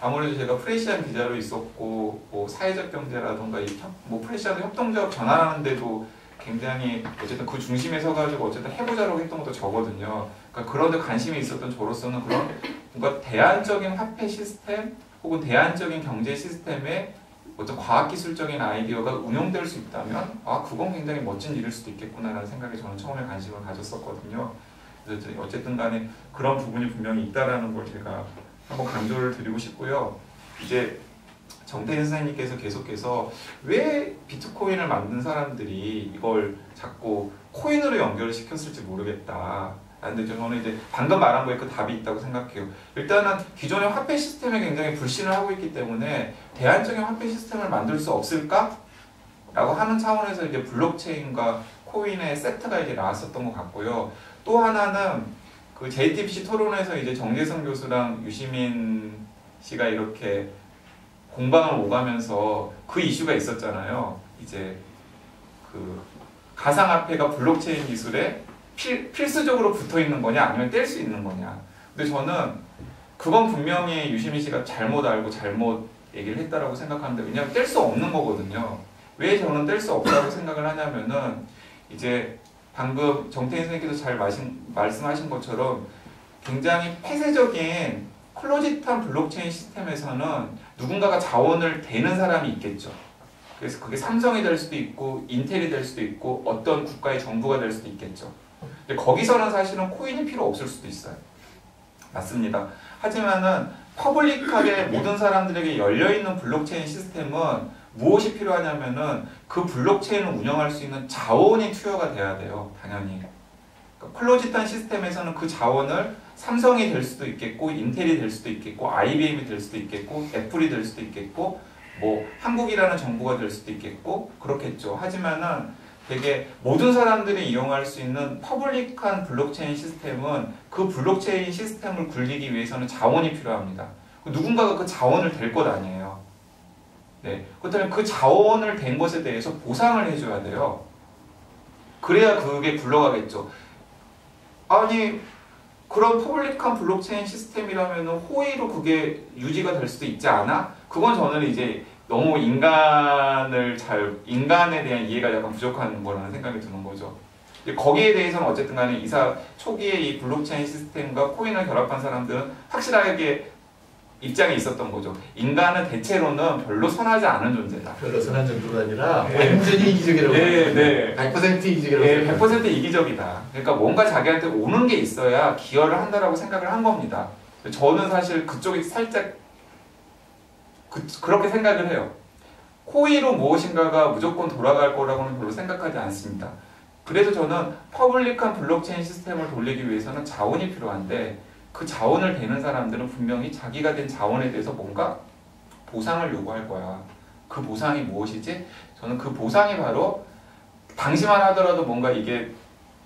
아무래도 제가 프레시안 기자로 있었고 뭐 사회적 경제라든가 뭐 프레시안도 협동조합 전환하는데도 굉장히 어쨌든 그 중심에 서가지고 어쨌든 해보자라고 했던 것도 저거든요. 그러니까 그런 데 관심이 있었던 저로서는 그런 뭔가 대안적인 화폐 시스템 혹은 대안적인 경제 시스템에 어떤 과학기술적인 아이디어가 운용될 수 있다면 그건 굉장히 멋진 일일 수도 있겠구나라는 생각에 저는 처음에 관심을 가졌었거든요. 그래서 어쨌든 간에 그런 부분이 분명히 있다라는 걸 제가 한번 강조를 드리고 싶고요. 이제 정태인 선생님께서 계속해서 왜 비트코인을 만든 사람들이 이걸 자꾸 코인으로 연결을 시켰을지 모르겠다. 근데 저는 이제 방금 말한 거에 그 답이 있다고 생각해요. 일단은 기존의 화폐 시스템에 굉장히 불신을 하고 있기 때문에 대안적인 화폐 시스템을 만들 수 없을까? 라고 하는 차원에서 이제 블록체인과 코인의 세트가 이제 나왔었던 것 같고요. 또 하나는 그 JTBC 토론에서 이제 정재승 교수랑 유시민 씨가 이렇게 공방을 오가면서 그 이슈가 있었잖아요. 이제 그 가상화폐가 블록체인 기술에 필수적으로 붙어 있는 거냐 아니면 뗄 수 있는 거냐. 근데 저는 그건 분명히 유시민 씨가 잘못 알고 잘못 얘기를 했다라고 생각하는데 왜냐하면 뗄 수 없는 거거든요. 왜 저는 뗄 수 없다고 생각을 하냐면은 이제 방금 정태인 선생님께서 잘 말씀하신 것처럼 굉장히 폐쇄적인 클로짓한 블록체인 시스템에서는 누군가가 자원을 대는 사람이 있겠죠. 그래서 그게 삼성이 될 수도 있고 인텔이 될 수도 있고 어떤 국가의 정부가 될 수도 있겠죠. 근데 거기서는 사실은 코인이 필요 없을 수도 있어요. 맞습니다. 하지만은 퍼블릭하게 모든 사람들에게 열려있는 블록체인 시스템은 무엇이 필요하냐면은 그 블록체인을 운영할 수 있는 자원이 투여가 돼야 돼요. 당연히. 그러니까 클로짓한 시스템에서는 그 자원을 삼성이 될 수도 있겠고 인텔이 될 수도 있겠고 IBM이 될 수도 있겠고 애플이 될 수도 있겠고 뭐 한국이라는 정부가 될 수도 있겠고 그렇겠죠. 하지만은 되게 모든 사람들이 이용할 수 있는 퍼블릭한 블록체인 시스템은 그 블록체인 시스템을 굴리기 위해서는 자원이 필요합니다. 누군가가 그 자원을 댈 것 아니에요. 네, 그렇다면 그 자원을 댄 것에 대해서 보상을 해줘야 돼요. 그래야 그게 굴러가겠죠. 아니 그런 퍼블릭한 블록체인 시스템이라면 호의로 그게 유지가 될 수도 있지 않아? 그건 저는 이제 너무 인간에 대한 이해가 약간 부족한 거라는 생각이 드는 거죠. 거기에 대해서는 어쨌든 간에 초기에 이 블록체인 시스템과 코인을 결합한 사람들은 확실하게 입장이 있었던 거죠. 인간은 대체로는 별로 선하지 않은 존재다. 별로 선한 정도가 아니라 네. 완전히 이기적이라고 네. 100% 이기적이라고 네, 100% 이기적이다. 그러니까 뭔가 자기한테 오는 게 있어야 기여를 한다라고 생각을 한 겁니다. 저는 사실 그쪽이 살짝 그렇게 생각을 해요. 호의로 무엇인가가 무조건 돌아갈 거라고는 별로 생각하지 않습니다. 그래서 저는 퍼블릭한 블록체인 시스템을 돌리기 위해서는 자원이 필요한데 그 자원을 대는 사람들은 분명히 자기가 된 자원에 대해서 뭔가 보상을 요구할 거야. 그 보상이 무엇이지? 저는 그 보상이 바로 당시만 하더라도 뭔가 이게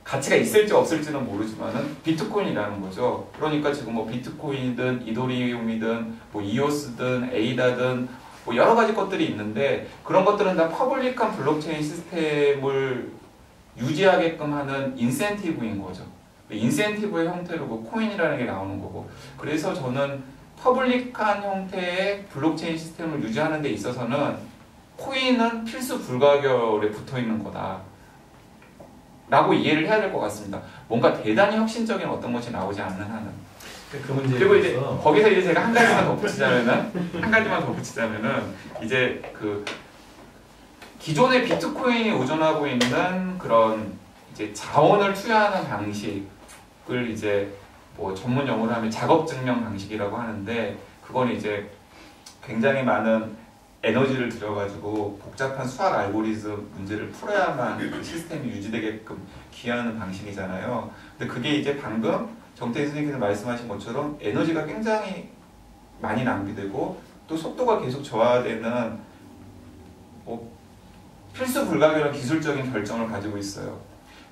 가치가 있을지 없을지는 모르지만은 비트코인이라는 거죠. 그러니까 지금 뭐 비트코인이든 이더리움이든 뭐 이오스든 에이다든 뭐 여러 가지 것들이 있는데 그런 것들은 다 퍼블릭한 블록체인 시스템을 유지하게끔 하는 인센티브인 거죠. 인센티브의 형태로 그 코인이라는 게 나오는 거고 그래서 저는 퍼블릭한 형태의 블록체인 시스템을 유지하는 데 있어서는 코인은 필수 불가결에 붙어 있는 거다 라고 이해를 해야 될 것 같습니다. 뭔가 대단히 혁신적인 어떤 것이 나오지 않는 한은 그 문제에 그리고 이제 대해서 거기서 이제 제가 한 가지만 덧붙이자면은 이제 그 기존의 비트코인이 의존하고 있는 그런 이제 자원을 투여하는 방식을 이제 뭐 전문 용어로 하면 작업 증명 방식이라고 하는데 그건 이제 굉장히 많은 에너지를 들여가지고 복잡한 수학 알고리즘 문제를 풀어야만 그 시스템이 유지되게끔 기여하는 방식이잖아요. 근데 그게 이제 방금 정태인 선생님께서 말씀하신 것처럼 에너지가 굉장히 많이 낭비되고 또 속도가 계속 저하되는 뭐 필수 불가결한 기술적인 결정을 가지고 있어요.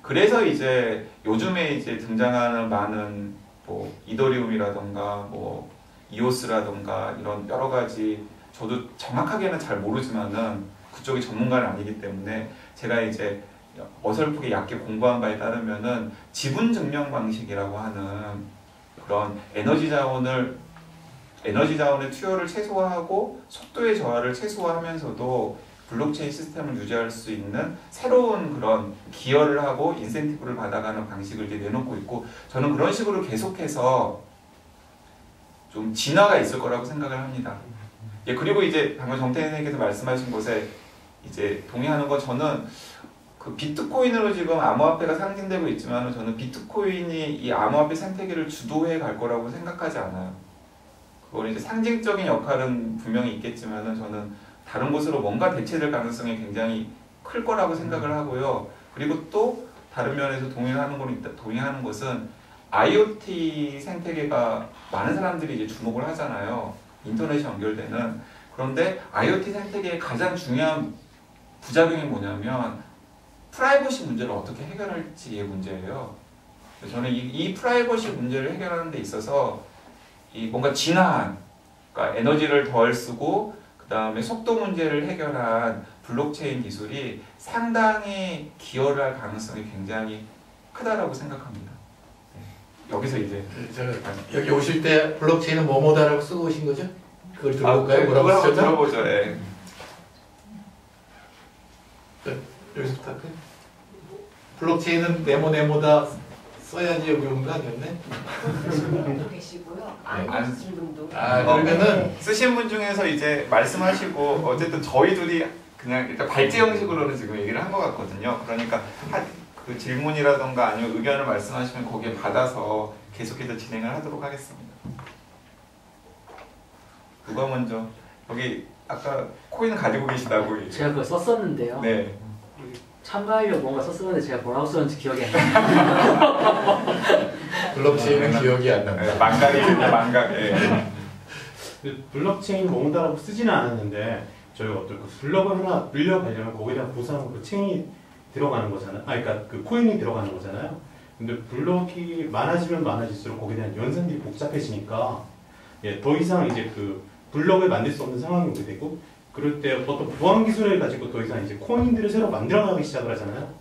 그래서 이제 요즘에 이제 등장하는 많은 뭐 이더리움이라던가 뭐 이오스라던가 이런 여러 가지 저도 정확하게는 잘 모르지만은 그쪽이 전문가는 아니기 때문에 제가 이제 어설프게 얕게 공부한 바에 따르면은 지분 증명 방식이라고 하는 그런 에너지 자원의 투여를 최소화하고 속도의 저하를 최소화하면서도 블록체인 시스템을 유지할 수 있는 새로운 그런 기여를 하고 인센티브를 받아가는 방식을 이제 내놓고 있고 저는 그런 식으로 계속해서 좀 진화가 있을 거라고 생각을 합니다. 예, 그리고 이제 방금 정태인 선생님께서 말씀하신 것에 이제 동의하는 건 저는 그 비트코인으로 지금 암호화폐가 상징되고 있지만 저는 비트코인이 이 암호화폐 생태계를 주도해 갈 거라고 생각하지 않아요. 그건 이제 상징적인 역할은 분명히 있겠지만 저는 다른 곳으로 뭔가 대체될 가능성이 굉장히 클 거라고 생각을 하고요. 그리고 또 다른 면에서 동의하는 것은 IoT 생태계가 많은 사람들이 이제 주목을 하잖아요. 인터넷이 연결되는. 그런데 IoT 생태계의 가장 중요한 부작용이 뭐냐면 프라이버시 문제를 어떻게 해결할지의 문제예요. 저는 이 프라이버시 문제를 해결하는 데 있어서 이 뭔가 진화한, 그러니까 에너지를 덜 쓰고 그 다음에 속도 문제를 해결한 블록체인 기술이 상당히 기여를 할 가능성이 굉장히 크다라고 생각합니다. 네. 여기서 이제 여기 오실 때 블록체인은 뭐뭐다라고 쓰고 오신 거죠? 그걸 네, 들어볼까요? 뭐라고 그걸 한번 쓰셨죠? 들어보죠. 예. 여기서부터 할까요? 블록체인은 네모다 써야지 여기 온 거 아니었네? 분도 계시고요. 안 쓰신 분도. 그러면은 쓰신 분 중에서 이제 말씀하시고 어쨌든 저희 둘이 그냥 일단 발제 형식으로는 지금 얘기를 한 것 같거든요. 그러니까 그 질문이라던가 아니면 의견을 말씀하시면 거기에 받아서 계속해서 진행을 하도록 하겠습니다. 누가 먼저? 여기 아까 코인 가지고 계시다고. 제가 그걸 썼었는데요. 네. 참가하려고 뭔가 썼었는데 제가 뭐라고 썼는지 기억이 안 나요. 블록체인은 기억이 안 납니다. 망각입니다. 망각. 예. 블록체인 모은다라고 쓰지는 않았는데 저희가 어떤 그 블록을 하나 물려가려면 거기에 대한 보상으로 체인이 들어가는 거잖아요. 그러니까 그 코인이 들어가는 거잖아요. 근데 블록이 많아지면 많아질수록 거기에 대한 연산들이 복잡해지니까 더 이상 이제 그 블록을 만들 수 없는 상황이 오게 되고 그럴 때 어떤 보안 기술을 가지고 더 이상 이제 코인들을 새로 만들어가기 시작을 하잖아요.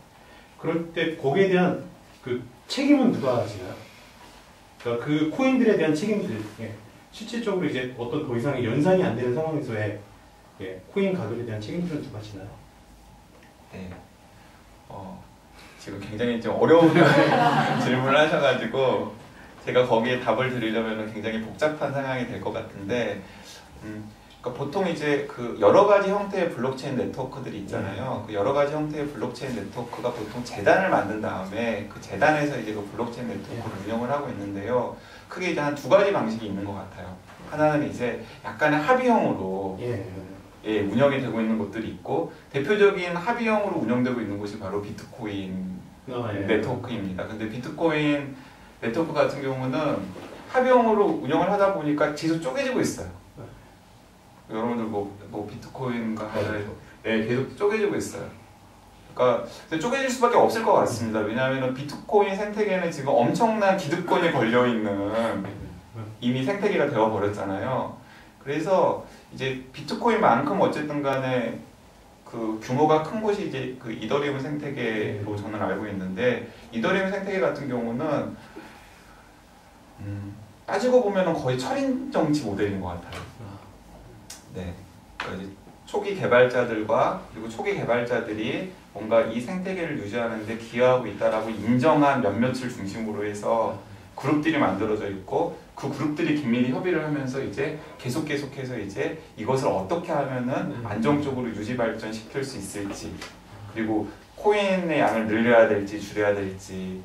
그럴 때 거기에 대한 그 책임은 누가 지나요? 그러니까 그 코인들에 대한 책임들, 실질적으로 이제 어떤 더 이상의 연산이 안 되는 상황에서의 코인 가격에 대한 책임들은 누가 지나요? 네. 지금 굉장히 좀 어려운 질문을 하셔가지고 제가 거기에 답을 드리려면 굉장히 복잡한 상황이 될 것 같은데, 그러니까 보통 이제 그 여러 가지 형태의 블록체인 네트워크들이 있잖아요. 그 여러 가지 형태의 블록체인 네트워크가 보통 재단을 만든 다음에 그 재단에서 이제 그 블록체인 네트워크를 운영을 하고 있는데요. 크게 이제 한 두 가지 방식이 있는 것 같아요. 하나는 이제 약간의 합의형으로 운영이 되고 있는 곳들이 있고, 대표적인 합의형으로 운영되고 있는 곳이 바로 비트코인 네트워크입니다. 근데 비트코인 네트워크 같은 경우는 합의형으로 운영을 하다 보니까 계속 쪼개지고 있어요. 여러분들 뭐 비트코인과 계속 쪼개지고 있어요. 그러니까 쪼개질 수밖에 없을 것 같습니다. 왜냐하면 비트코인 생태계는 지금 엄청난 기득권이 걸려 있는 이미 생태계가 되어 버렸잖아요. 그래서 이제 비트코인만큼 어쨌든 간에 그 규모가 큰 곳이 이제 그 이더리움 생태계로 저는 알고 있는데, 이더리움 생태계 같은 경우는 따지고 보면은 거의 철인 정치 모델인 것 같아요. 네. 그러니까 이제 초기 개발자들과 그리고 초기 개발자들이 뭔가 이 생태계를 유지하는데 기여하고 있다라고 인정한 몇몇을 중심으로 해서 그룹들이 만들어져 있고, 그 그룹들이 긴밀히 협의를 하면서 이제 계속해서 이제 이것을 어떻게 하면은 안정적으로 유지 발전시킬 수 있을지, 그리고 코인의 양을 늘려야 될지 줄여야 될지,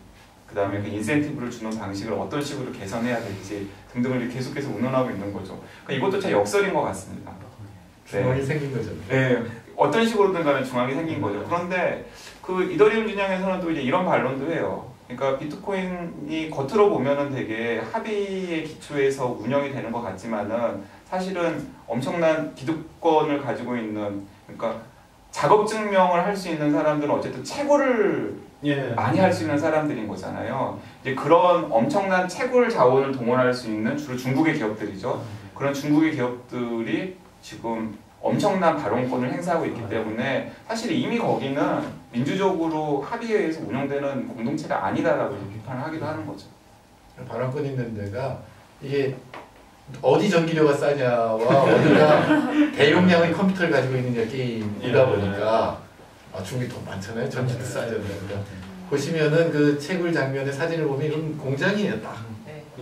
그 다음에 그 인센티브를 주는 방식을 어떤 식으로 개선해야 될지 등등을 계속해서 운운하고 있는 거죠. 그러니까 이것도 참 역설인 것 같습니다. 중앙이 생긴 거죠. 네, 어떤 식으로든 간에 중앙이 생긴 거죠. 그런데 그 이더리움 진영에서는 또 이제 이런 반론도 해요. 그러니까 비트코인이 겉으로 보면은 되게 합의의 기초에서 운영이 되는 것 같지만은 사실은 엄청난 기득권을 가지고 있는, 그러니까 작업 증명을 할 수 있는 사람들은 어쨌든 채굴을 많이 할 수 있는 사람들인 거잖아요. 이제 그런 엄청난 채굴 자원을 동원할 수 있는 주로 중국의 기업들이죠. 그런 중국의 기업들이 지금 엄청난 발언권을 행사하고 있기 때문에 사실 이미 거기는 민주적으로 합의에 의해서 운영되는 공동체가 아니다라고 비판을 하기도 하는 거죠. 발언권 있는 데가 이게 어디 전기료가 싸냐와 어디가 대용량의 컴퓨터를 가지고 있느냐 게임이다 보니까 중국이 돈 많잖아요. 전기도 싸잖아요. 그러니까 보시면은 그 채굴 장면의 사진을 보면 이건 공장이에요. 딱.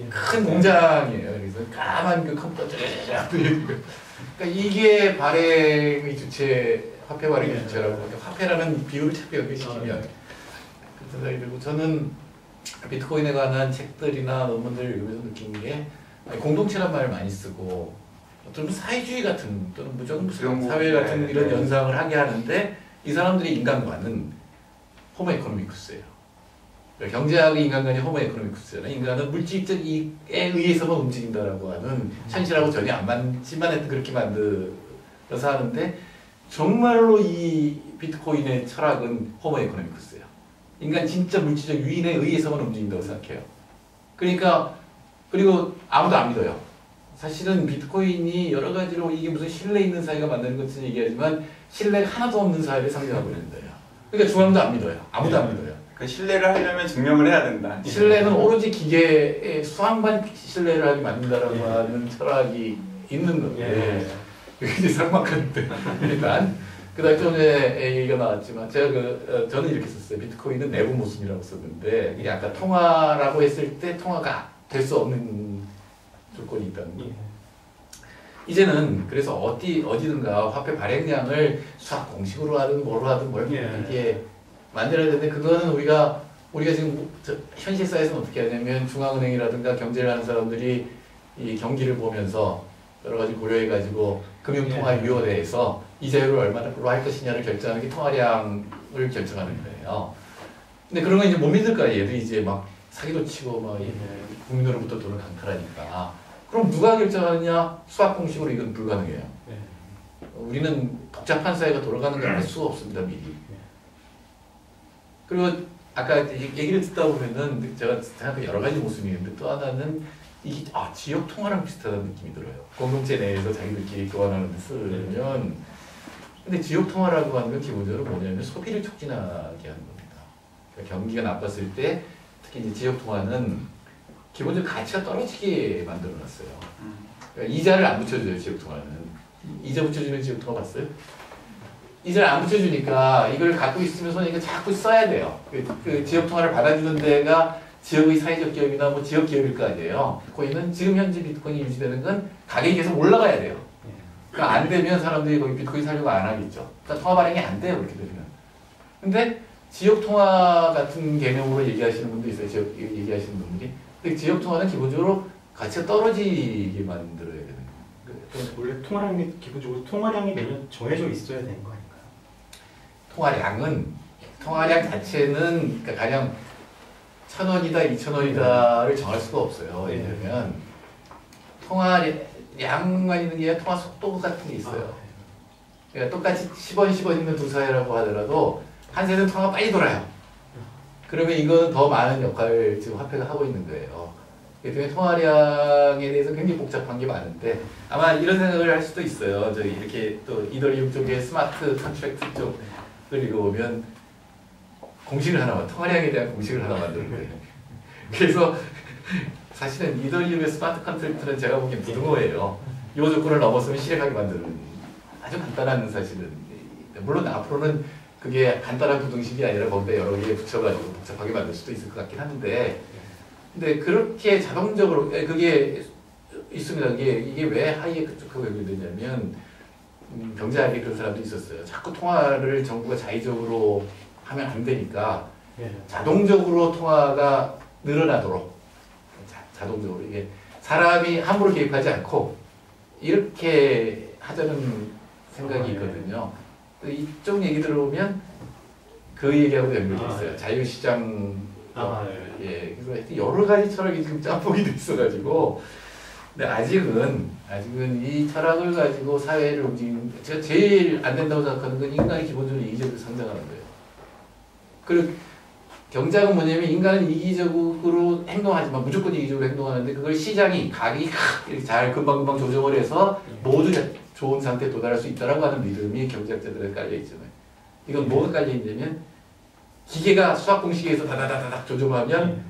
큰 공장이에요. 그래서 까만 그 컴퓨터 쫙 그러니까 이게 발행의 주체, 화폐 발행의 주체라고. 화폐라는 비율을 자꾸 연결시키면 그런 생각이 들고, 저는 비트코인에 관한 책들이나 논문들을 읽으면서 느낀 게 공동체란 말을 많이 쓰고 어떤 사회주의 같은 또는 무조건 무슨 사회 같은 이런 연상을 하게 하는데, 이 사람들이 인간과는 호모 에코노미쿠스예요. 경제학의 인간관이 호모 에코노미쿠스잖아요. 인간은 물질적 이익에 의해서만 움직인다라고 하는 현실하고 전혀 안 맞지만 하여튼 그렇게 만들어서 하는데, 정말로 이 비트코인의 철학은 호모 에코노미쿠스예요. 인간 진짜 물질적 유인에 의해서만 움직인다고 생각해요. 그러니까 그리고 아무도 안 믿어요. 사실은 비트코인이 여러 가지로 이게 무슨 신뢰 있는 사회가 만드는 것은 얘기하지만 신뢰가 하나도 없는 사회를 상징하고 있는 거예요. 그러니까 중앙도 안 믿어요. 아무도 안 믿어요. 그 신뢰를 하려면 증명을 해야 된다. 신뢰는 오로지 기계의 수학만 신뢰를 하게 만든다라고 예. 하는 철학이 있는 건데 예. 그게 이제 삭막한데 일단 그다음 좀 전에 얘기가 나왔지만 제가 저는 이렇게 썼어요. 비트코인은 내부 모순이라고 썼는데 이게 아까 통화라고 했을 때 통화가 될 수 없는 조건이 있다는 거. 예. 이제는 그래서 어디든가 화폐 발행량을 수학 공식으로 하든 뭐로 하든 뭘 예. 이렇게 만들어야 되는데 그거는 우리가 지금 현실 사회에서는 어떻게 하냐면 중앙은행이라든가 경제를 하는 사람들이 이 경기를 보면서 여러 가지 고려해가지고 금융통화위원회에서 이자율을 얼마로 할 것이냐를 결정하는 게 통화량을 결정하는 거예요. 근데 그런 건 이제 못 믿을 거야. 얘들이 이제 막 사기도 치고 막 국민으로부터 돈을 강탈하니까. 그럼 누가 결정하느냐? 수학 공식으로 이건 불가능해요. 예. 우리는 복잡한 사회가 돌아가는 걸 알 수가 없습니다, 미리. 그리고 아까 얘기를 듣다 보면은 제가 생각한 여러 가지 모습이 있는데 또 하나는 이게 지역 통화랑 비슷하다는 느낌이 들어요. 공동체 내에서 자기들끼리 교환하는 데 쓰면 근데 지역 통화라고 하는 건 기본적으로 뭐냐면 소비를 촉진하게 하는 겁니다. 그러니까 경기가 나빴을 때 특히 이제 지역 통화는 기본적으로 가치가 떨어지게 만들어놨어요. 그러니까 이자를 안 붙여줘요, 지역 통화는. 이자 붙여주는 지역 통화 봤어요? 이자를 안 붙여주니까 이걸 갖고 있으면 손님이 자꾸 써야 돼요. 그 지역 통화를 받아주는 데가 지역의 사회적 기업이나 뭐 지역 기업일 거 아니에요. 비트코인은 지금 현재 비트코인이 유지되는 건 가격이 계속 올라가야 돼요. 그러니까 안 되면 사람들이 거기 비트코인 사려고 안 하겠죠. 그러니까 통화 발행이 안 돼요, 그렇게 되면. 근데 지역 통화 같은 개념으로 얘기하시는 분도 있어요. 지역 얘기하시는 분들이. 근데 지역 통화는 기본적으로 가치가 떨어지게 만들어야 되는 거예요. 원래 통화량이 기본적으로 통화량이 매년 정해져 있어야 되는 거 아닌가요? 통화량 자체는 그러니까 가령 1,000원이다, 2,000원이다를 정할 수가 없어요. 왜냐면 통화량만 있는 게 아니라 통화 속도 같은 게 있어요. 그러니까 똑같이 10원 있는 두 사회라고 하더라도 한 세대는 통화가 빨리 돌아요. 그러면 이건 더 많은 역할을 지금 화폐가 하고 있는 거예요. 그래서 통화량에 대해서 굉장히 복잡한 게 많은데 아마 이런 생각을 할 수도 있어요. 저희 이렇게 또 이더리움 쪽에 스마트 컨트랙트 쪽을 읽어보면 공식을 하나 통화량에 대한 공식을 하나 만드는 거예요. 그래서 사실은 이더리움의 스마트 컨트랙트는 제가 보기엔 부등호예요. 이 조건을 넘었으면 실행하게 만드는 아주 간단한 사실은 물론 앞으로는 그게 간단한 부등식이 아니라 거기다 여러 개 붙여가지고 복잡하게 만들 수도 있을 것 같긴 한데 근데 그렇게 자동적으로 그게 있습니다. 이게 왜 하이에 그쪽하고 연결되냐면 경제학에 그런 사람도 있었어요. 자꾸 통화를 정부가 자의적으로 하면 안 되니까 자동적으로 통화가 늘어나도록 자동적으로 이게 사람이 함부로 개입하지 않고 이렇게 하자는 생각이 있거든요. 이쪽 얘기 들어보면 그 얘기하고 연결돼 있어요. 자유시장 예, 그래서 여러 가지 철학이 지금 짬뽕이 돼 있어가지고 근데 아직은 이 철학을 가지고 사회를 움직이는 제가 제일 안 된다고 생각하는 건 인간이 기본적으로 이기적으로 성장하는 거예요. 그리고 경제학은 뭐냐면 인간은 이기적으로 행동하지만 무조건 이기적으로 행동하는데 그걸 시장이 가격이 이렇게 잘 금방금방 조정을 해서 모두 좋은 상태에 도달할 수 있다라고 하는 믿음이 경제학자들에 깔려 있잖아요. 이건 뭐가 깔려 있냐면 기계가 수학 공식에서 다다다닥 조정하면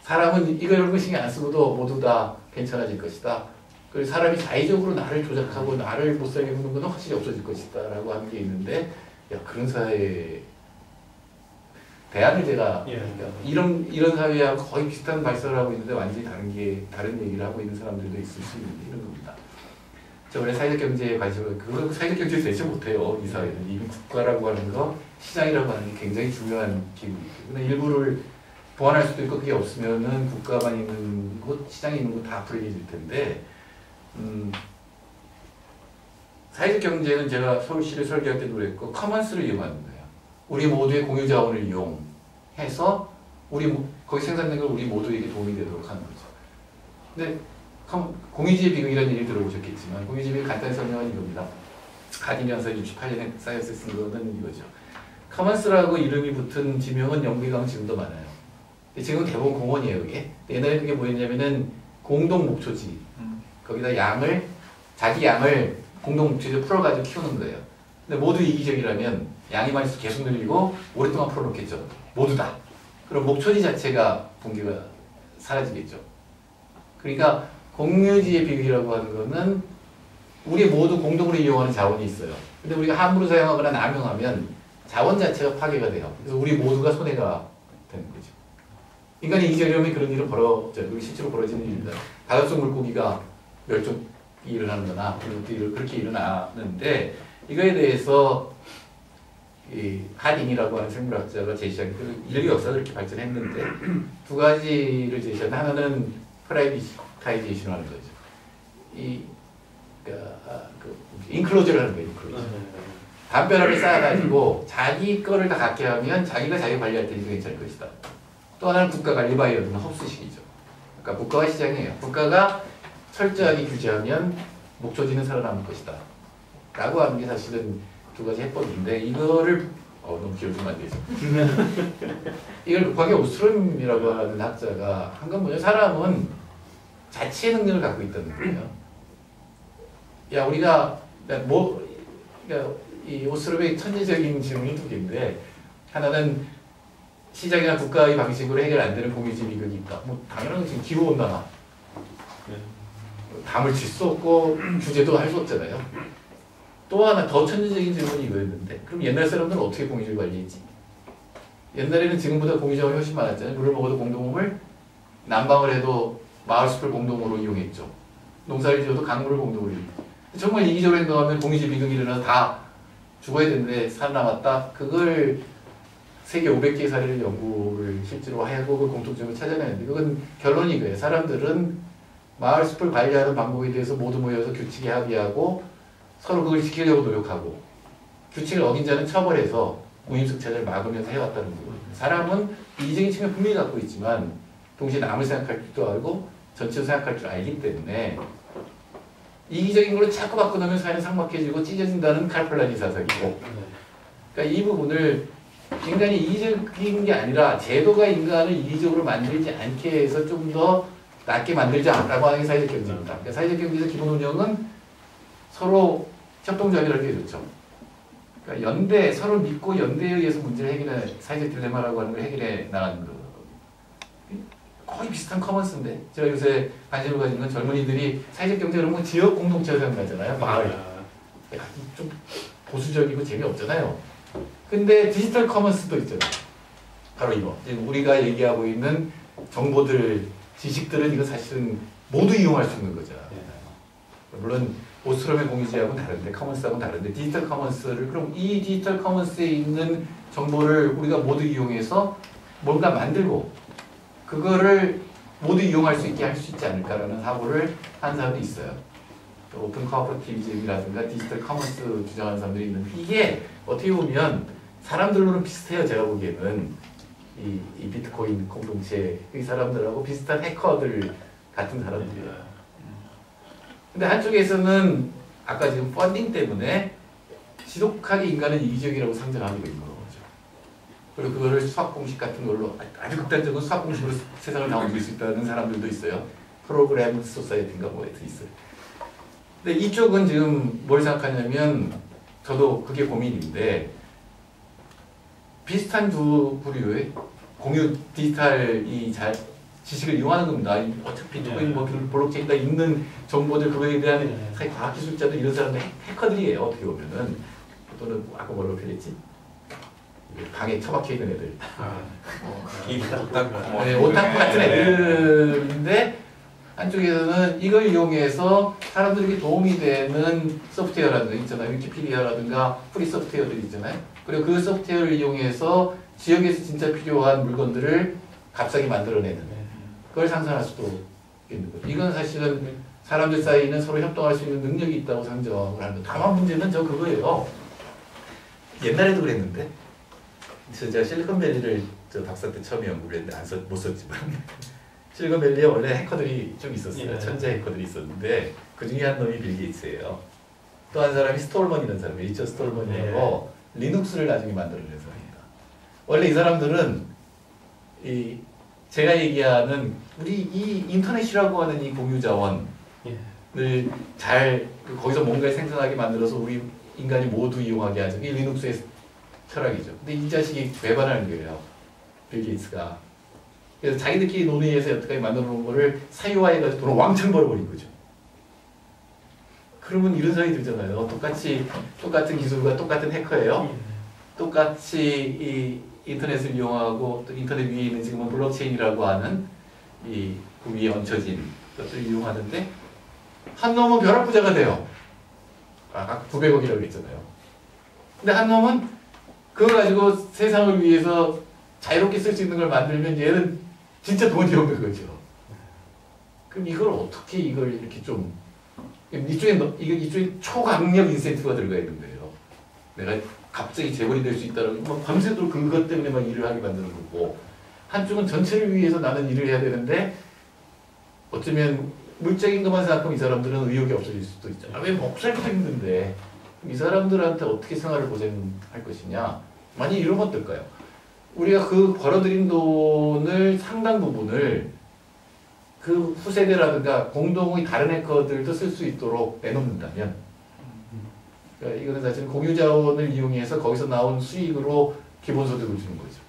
사람은 이런 거 신경 안 쓰고도 모두 다 괜찮아질 것이다. 그리고 사람이 자의적으로 나를 조작하고 나를 못 살게 하는 건 확실히 없어질 것이다 라고 하는 게 있는데 그런 사회에 대안을 제가 이런 사회하고 거의 비슷한 발설을 하고 있는데 완전히 다른 얘기를 하고 있는 사람들도 있을 수 있는 이런 겁니다. 저 원래 사회적 경제에 관심을 그거 사회적 경제에서 대체 못해요. 이 사회는 이미 국가라고 하는 거 시장이라고 하는 게 굉장히 중요한 기구이기 때문에 일부를 보완할 수도 있고 그게 없으면은 국가만 있는 곳 시장이 있는 곳 다 불리해질 텐데 사회적 경제는 제가 서울시를 설계할 때도 그랬고 커먼스를 이용하는 거예요. 우리 모두의 공유 자원을 이용해서 거기 생산된 걸 우리 모두에게 도움이 되도록 하는 거죠. 근데 공유지의 비극이라는 얘기 들어보셨겠지만 공유지의 비극 간단히 설명은 이겁니다. 가디면서 68년에 사이언스 쓴 거는 이거죠. 커먼스라고 이름이 붙은 지명은 영국에 가면 지금도 많아요. 지금은 대부분 공원이에요. 그게. 옛날에 그게 뭐였냐면은 공동 목초지. 거기다 자기 양을 공동 목초지에 풀어가지고 키우는 거예요. 근데 모두 이기적이라면 양이 많이 계속 늘리고 오랫동안 풀어놓겠죠. 모두 다. 그럼 목초지 자체가 붕괴가 사라지겠죠. 그러니까 공유지의 비극이라고 하는 거는 우리 모두 공동으로 이용하는 자원이 있어요. 근데 우리가 함부로 사용하거나 남용하면 자원 자체가 파괴가 돼요. 그래서 우리 모두가 손해가 되는 거죠. 인간의 이기적이라면 그런 일은 벌어져요. 실제로 벌어지는 일입니다. 바닷속 물고기가 멸종이 일어나는 거나 그렇게 일어나는데 이거에 대해서 이 하딩이라고 하는 생물학자가 제시한 그 인류 역사가 그렇게 발전했는데 두 가지를 제시한다. 하나는 프라이빗타이제이션을 하는 거죠. 인클로저를 하는 거예요. 인클로저. 담벼락을 쌓아가지고 자기 거를 다 갖게 하면 자기가 자기 관리할 테니까 괜찮을 것이다. 또 하나는 국가가 리바이어든 흡수식이죠. 그러니까 국가와 시장이에요. 국가가 철저하게 규제하면 목초지는 살아남을 것이다. 라고 하는 게 사실은 두 가지 해법인데 이거를 너무 길어지면 안 되죠. 이걸 급하게 오스트롬이라고 하는 학자가 한 건 뭐냐, 사람은 자치의 능력을 갖고 있다는 거예요. 야, 우리가 이 오스트롬의 천재적인 질문이 두 개인데 하나는 시장이나 국가의 방식으로 해결 안 되는 공유지 비극이 있다. 뭐 당연한 지금 기후 온난화. 담을 칠 수 없고 규제도 할 수 없잖아요. 또 하나 더 천재적인 질문이 이거였는데 그럼 옛날 사람들은 어떻게 공유지를 관리했지? 옛날에는 지금보다 공유지가 훨씬 많았잖아요. 물을 먹어도 공동음을, 난방을 해도 마을숲을 공동으로 이용했죠. 농사를 지어도 강물을 공동으로 이용했죠. 정말 이기적으로 행동하면 공유지 비극이 일어나서 다 죽어야 되는데 살아남았다. 그걸 세계 500개의 사례를 연구를 실제로 하고 그 공통점을 찾아내는데 그건 결론이 이거예요. 사람들은 마을 숲을 관리하는 방법에 대해서 모두 모여서 규칙에 합의하고 서로 그걸 지키려고 노력하고 규칙을 어긴 자는 처벌해서 무임승차를 막으면서 해왔다는 거예요. 사람은 이기적인 측면 분명히 갖고 있지만 동시에 남을 생각할 줄도 알고 전체를 생각할 줄 알기 때문에 이기적인 걸로 자꾸 바꿔놓으면 사회는 삭막해지고 찢어진다는 칼폴라니 사상이고 그러니까 이 부분을 인간이 이기적인 게 아니라 제도가 인간을 이기적으로 만들지 않게 해서 좀 더 낫게 만들자라고 하는 게 사회적 경제입니다. 그러니까 사회적 경제에서 기본 운영은 서로 협동조합이라는 게 좋죠. 그러니까 연대, 서로 믿고 연대에 의해서 문제를 해결해, 사회적 딜레마라고 하는 걸 해결해 나가는 거. 거의 비슷한 커먼스인데 제가 요새 관심을 가진 건 젊은이들이 사회적 경제 그러면 지역 공동체를 생각하잖아요. 마을. 좀 보수적이고 재미없잖아요. 근데 디지털 커먼스도 있잖아요. 바로 이거. 지금 우리가 얘기하고 있는 정보들, 지식들은 이거 사실은 모두 이용할 수 있는 거죠. 물론 오스트롬의 공유지하고는 다른데, 커먼스하고는 다른데 디지털 커먼스를 그럼 이 디지털 커먼스에 있는 정보를 우리가 모두 이용해서 뭔가 만들고 그거를 모두 이용할 수 있게 할 수 있지 않을까라는 사고를 한 사람도 있어요. 오픈 코퍼레이티비즘이라든가 디지털 커먼스 주장하는 사람들이 있는데 이게 어떻게 보면 사람들로는 비슷해요. 제가 보기에는 이 비트코인 공동체 이 사람들하고 비슷한 해커들 같은 사람들이에요. 근데 한쪽에서는 아까 지금 펀딩 때문에 지독하게 인간은 이기적이라고 상정하고 있는 거죠. 그리고 그거를 수학 공식 같은 걸로 아주 극단적으로 수학 공식으로 세상을 다 옮길 수 있다는 사람들도 있어요. 프로그램 소사이티인가 뭐에 있어요. 근데 이쪽은 지금 뭘 생각하냐면 저도 그게 고민인데 비슷한 두 부류의 공유 디지털 지식을 이용하는 겁니다. 어차피 비트코인 뭐 블록체인에 있는 정보들 그거에 대한 사회 과학기술자들 이런 사람들 해커들이에요. 어떻게 보면은 또는 아까 뭐라고 표현했지? 방에 처박혀 있는 애들. 오타쿠 같은 애들인데 한쪽에서는 이걸 이용해서 사람들에게 도움이 되는 소프트웨어라든가 있잖아요. 위키피디아라든가 프리 소프트웨어들이 있잖아요. 그리고 그 소프트웨어를 이용해서 지역에서 진짜 필요한 물건들을 값싸게 만들어내는 그걸 상상할 수도 있는 거죠. 이건 사실은 사람들 사이에는 서로 협동할 수 있는 능력이 있다고 상정을 하는 거예요. 다만 문제는 그거예요. 옛날에도 그랬는데 제가 실리콘밸리를 저 박사 때 처음 연구를 했는데 못 썼지만 실리콘밸리에 원래 해커들이 좀 있었어요. 천재 해커들이 있었는데 그 중에 한 놈이 빌 게이츠예요. 또 한 사람이 스톨먼이라는 사람이에요. 리처드 스톨먼이라고 리눅스를 나중에 만들어낸 사람입니다. 원래 이 사람들은 제가 얘기하는 우리 이 인터넷이라고 하는 이 공유 자원을 잘 거기서 뭔가를 생산하게 만들어서 우리 인간이 모두 이용하게 하죠. 이게 리눅스의 철학이죠. 근데 이 자식이 배반하는 거예요. 빌 게이츠가. 그래서 자기들끼리 논의해서 여태까지 만들어 놓은 거를 사유화해가지고 돈을 왕창 벌어버린 거죠. 그러면 이런 생각이 들잖아요. 똑같은 기술과 똑같은 해커예요. 똑같이 이 인터넷을 이용하고 또 인터넷 위에 있는 지금은 블록체인이라고 하는 그 위에 얹혀진 것들을 이용하는데 한 놈은 벼락부자가 돼요. 아까 900억이라고 했잖아요. 근데 한 놈은 그거 가지고 세상을 위해서 자유롭게 쓸 수 있는 걸 만들면 얘는 진짜 돈이 없는 거죠. 그럼 이걸 어떻게 이걸 이렇게 좀 이쪽에 초강력 인센티브가 들어가 있는 거예요. 내가 갑자기 재벌이 될 수 있다라고 막 밤새도록 그것 때문에 막 일을 하게 만드는 거고 한쪽은 전체를 위해서 나는 일을 해야 되는데 어쩌면 물적인 것만 생각하면 이 사람들은 의욕이 없어질 수도 있잖아. 왜 목살도 힘든데 이 사람들한테 어떻게 생활을 보장할 것이냐. 만약 이런 건 어떨까요? 우리가 그 벌어들인 돈을 상당 부분을 그 후세대라든가 공동의 다른 해커들도 쓸 수 있도록 내놓는다면 그러니까 이거는 사실 공유자원을 이용해서 거기서 나온 수익으로 기본소득을 주는 거죠.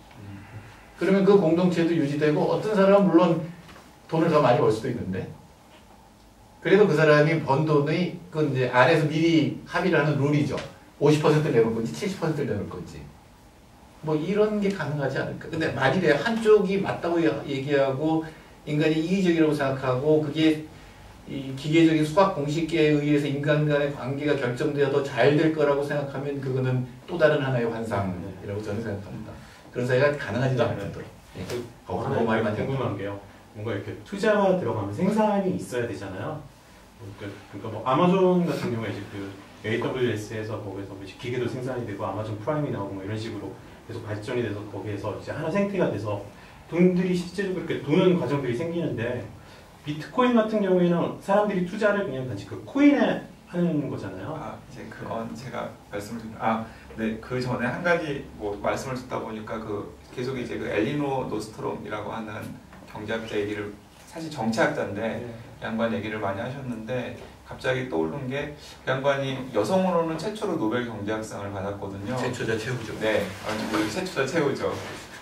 그러면 그 공동체도 유지되고 어떤 사람은 물론 돈을 더 많이 벌 수도 있는데 그래도 그 사람이 번 돈의 그 이제 안에서 미리 합의를 하는 룰이죠. 50%를 내놓을 건지 70%를 내놓을 건지 뭐 이런 게 가능하지 않을까. 근데 만일에 한쪽이 맞다고 얘기하고 인간이 이기적이라고 생각하고 그게 이 기계적인 수학 공식에 의해서 인간 간의 관계가 결정되어 잘 될 거라고 생각하면 그거는 또 다른 하나의 환상이라고 저는 생각합니다. 그런 사회가 가능하지도 않거든요. 하나 말이 많네요. 궁금한 게요. 뭔가 이렇게 투자가 들어가면 생산이 있어야 되잖아요. 그러니까 뭐 아마존 같은 경우에 이제 그 AWS에서 거기서 뭐 기계도 생산이 되고 아마존 프라임이 나오고 뭐 이런 식으로 계속 발전이 돼서 거기에서 이제 하나 생태가 돼서 돈들이 실제적으로 이렇게 도는 과정들이 생기는데 비트코인 같은 경우에는 사람들이 투자를 그냥 단지 그 코인에 하는 거잖아요. 이제 그건 제가 말씀을 드린 네, 그 전에 한 가지 뭐 말씀을 듣다 보니까 그 계속 이제 그 엘리노 노스트롬이라고 하는 경제학자 얘기를 사실 정치학자인데 양반 얘기를 많이 하셨는데 갑자기 떠오른 게 그 양반이 여성으로는 최초로 노벨 경제학상을 받았거든요. 최초자 최후죠. 네, 최초자 최후죠.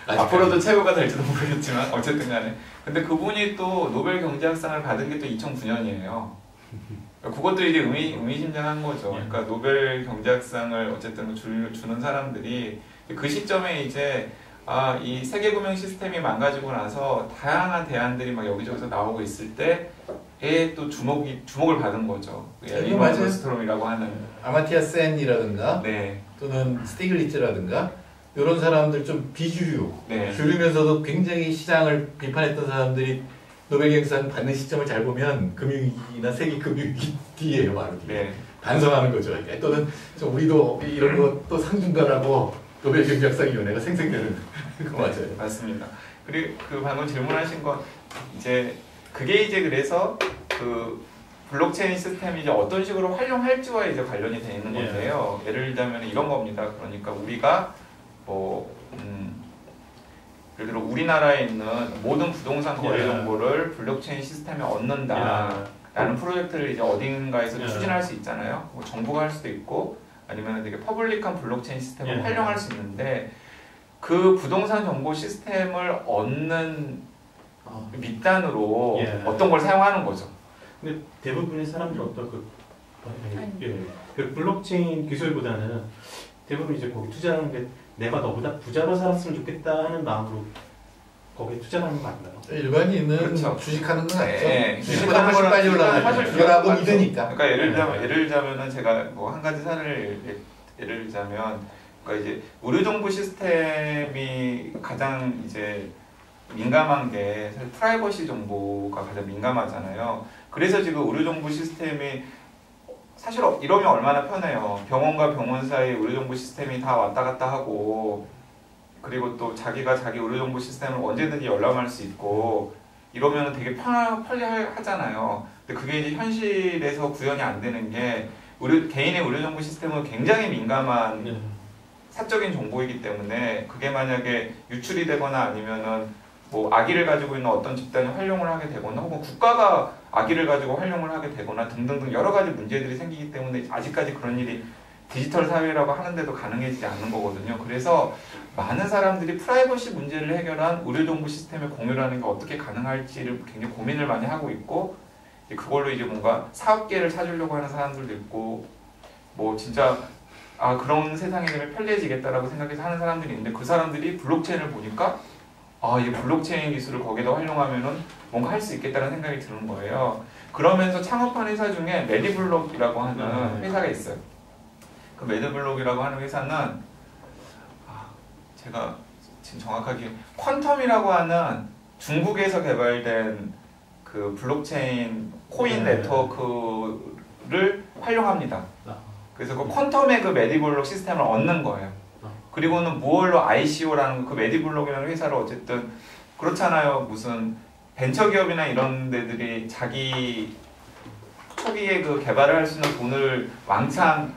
앞으로도 최고가 될지도 모르겠지만 어쨌든 간에 근데 그분이 또 노벨 경제학상을 받은 게 또 2009년이에요. 그것도 이제 의미심장한 거죠. 그러니까 노벨 경제학상을 어쨌든 주는 사람들이 그 시점에 이제 이 세계금융 시스템이 망가지고 나서 다양한 대안들이 막 여기저기서 나오고 있을 때에 또 주목을 받은 거죠. 엘리노 스트롬이라고 하는 아마티아 센이라든가 네. 또는 스티글리츠라든가 이런 사람들 좀 비주류, 네. 주류면서도 굉장히 시장을 비판했던 사람들이 노벨 경제상 받는 시점을 잘 보면 금융위기나 세계 금융위기 뒤에요, 바로. 네. 반성하는 거죠. 또는 좀 우리도 이런 거 또 상 준다라고 노벨 경제학상위원회가 생생되는 거 맞아요. 맞습니다. 그리고 그 방금 질문하신 건 이제 그게 이제 그래서 그 블록체인 시스템이 이제 어떤 식으로 활용할지와 이제 관련이 돼 있는 건데요. 예를 들자면 이런 겁니다. 그러니까 우리가 예를 들어 우리나라에 있는 모든 부동산 거래 정보를 블록체인 시스템에 얻는다라는 프로젝트를 이제 어딘가에서 추진할 수 있잖아요. 뭐 정부가 할 수도 있고 아니면 되게 퍼블릭한 블록체인 시스템을 활용할 수 있는데 그 부동산 정보 시스템을 얻는 밑단으로 어떤 걸 사용하는 거죠. 근데 대부분의 사람들이 어떤 그 블록체인 기술보다는 대부분 이제 거기 투자하는 게 내가 너보다 부자로 살았으면 좋겠다 하는 마음으로 거기에 투자하는 거 아닌가요? 일반인은 그렇죠. 주식하는 건 아니죠. 네. 주식보다 훨씬 빨리 올라가죠. 이거라고 믿으니까. 그러니까 예를 들자면은 제가 뭐 한 가지 사례를 예를 들자면 그러니까 이제 의료정보 시스템이 가장 이제 민감한 게 사실 프라이버시 정보가 가장 민감하잖아요. 그래서 지금 의료정보 시스템이 사실 이러면 얼마나 편해요. 병원과 병원 사이 의료정보 시스템이 다 왔다 갔다 하고 그리고 또 자기가 자기 의료정보 시스템을 언제든지 열람할 수 있고 이러면 되게 편리하잖아요. 근데 그게 이제 현실에서 구현이 안 되는 게 개인의 의료정보 시스템은 굉장히 민감한 사적인 정보이기 때문에 그게 만약에 유출이 되거나 아니면은 뭐 악의를 가지고 있는 어떤 집단이 활용을 하게 되거나 혹은 국가가 악의를 가지고 활용을 하게 되거나 등등등 여러 가지 문제들이 생기기 때문에 아직까지 그런 일이 디지털 사회라고 하는데도 가능해지지 않는 거거든요. 그래서 많은 사람들이 프라이버시 문제를 해결한 의료정보 시스템의 공유라는 게 어떻게 가능할지를 굉장히 고민을 많이 하고 있고, 그걸로 이제 뭔가 사업계를 찾으려고 하는 사람들도 있고, 뭐 진짜 그런 세상이 되면 편리해지겠다라고 생각해서 하는 사람들이 있는데, 그 사람들이 블록체인을 보니까 이 블록체인 기술을 거기다 활용하면은 뭔가 할 수 있겠다는 생각이 드는 거예요. 그러면서 창업한 회사 중에 메디블록이라고 하는 회사가 있어요. 그 메디블록이라고 하는 회사는 제가 지금 정확하게 퀀텀이라고 하는 중국에서 개발된 그 블록체인 코인 네트워크를 활용합니다. 그래서 그 퀀텀의 그 메디블록 시스템을 얻는 거예요. 그리고는 무얼로 ICO라는 그 메디블록이라는 회사를 어쨌든 그렇잖아요. 무슨 벤처기업이나 이런 데들이 자기 초기에 그 개발을 할 수 있는 돈을 왕창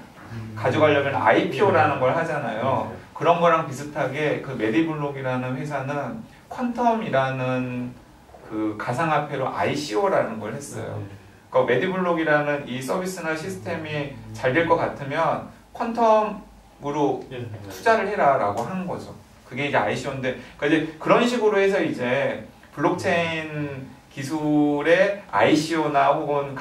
가져가려면 IPO라는 걸 하잖아요. 그런 거랑 비슷하게 그 메디블록이라는 회사는 퀀텀이라는 그 가상화폐로 ICO라는 걸 했어요. 그러니까 메디블록이라는 이 서비스나 시스템이 잘 될 것 같으면 퀀텀으로 투자를 해라라고 하는 거죠. 그게 이제 ICO인데, 그러니까 이제 그런 식으로 해서 이제 블록체인 기술의 ICO나 혹은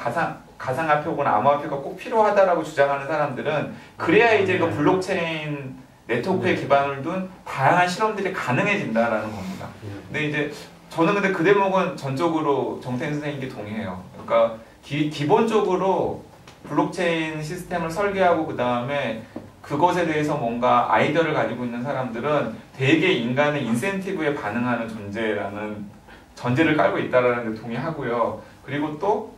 가상화폐 혹은 암호화폐가 꼭 필요하다라고 주장하는 사람들은 그래야 이제 그 블록체인 네트워크에 기반을 둔 다양한 실험들이 가능해진다라는 겁니다. 근데 이제 저는 근데 그 대목은 전적으로 정태인 선생님께 동의해요. 그러니까 기본적으로 블록체인 시스템을 설계하고 그 다음에 그것에 대해서 뭔가 아이디어를 가지고 있는 사람들은 되게 인간의 인센티브에 반응하는 존재라는 전제를 깔고 있다라는 데 동의하고요. 그리고 또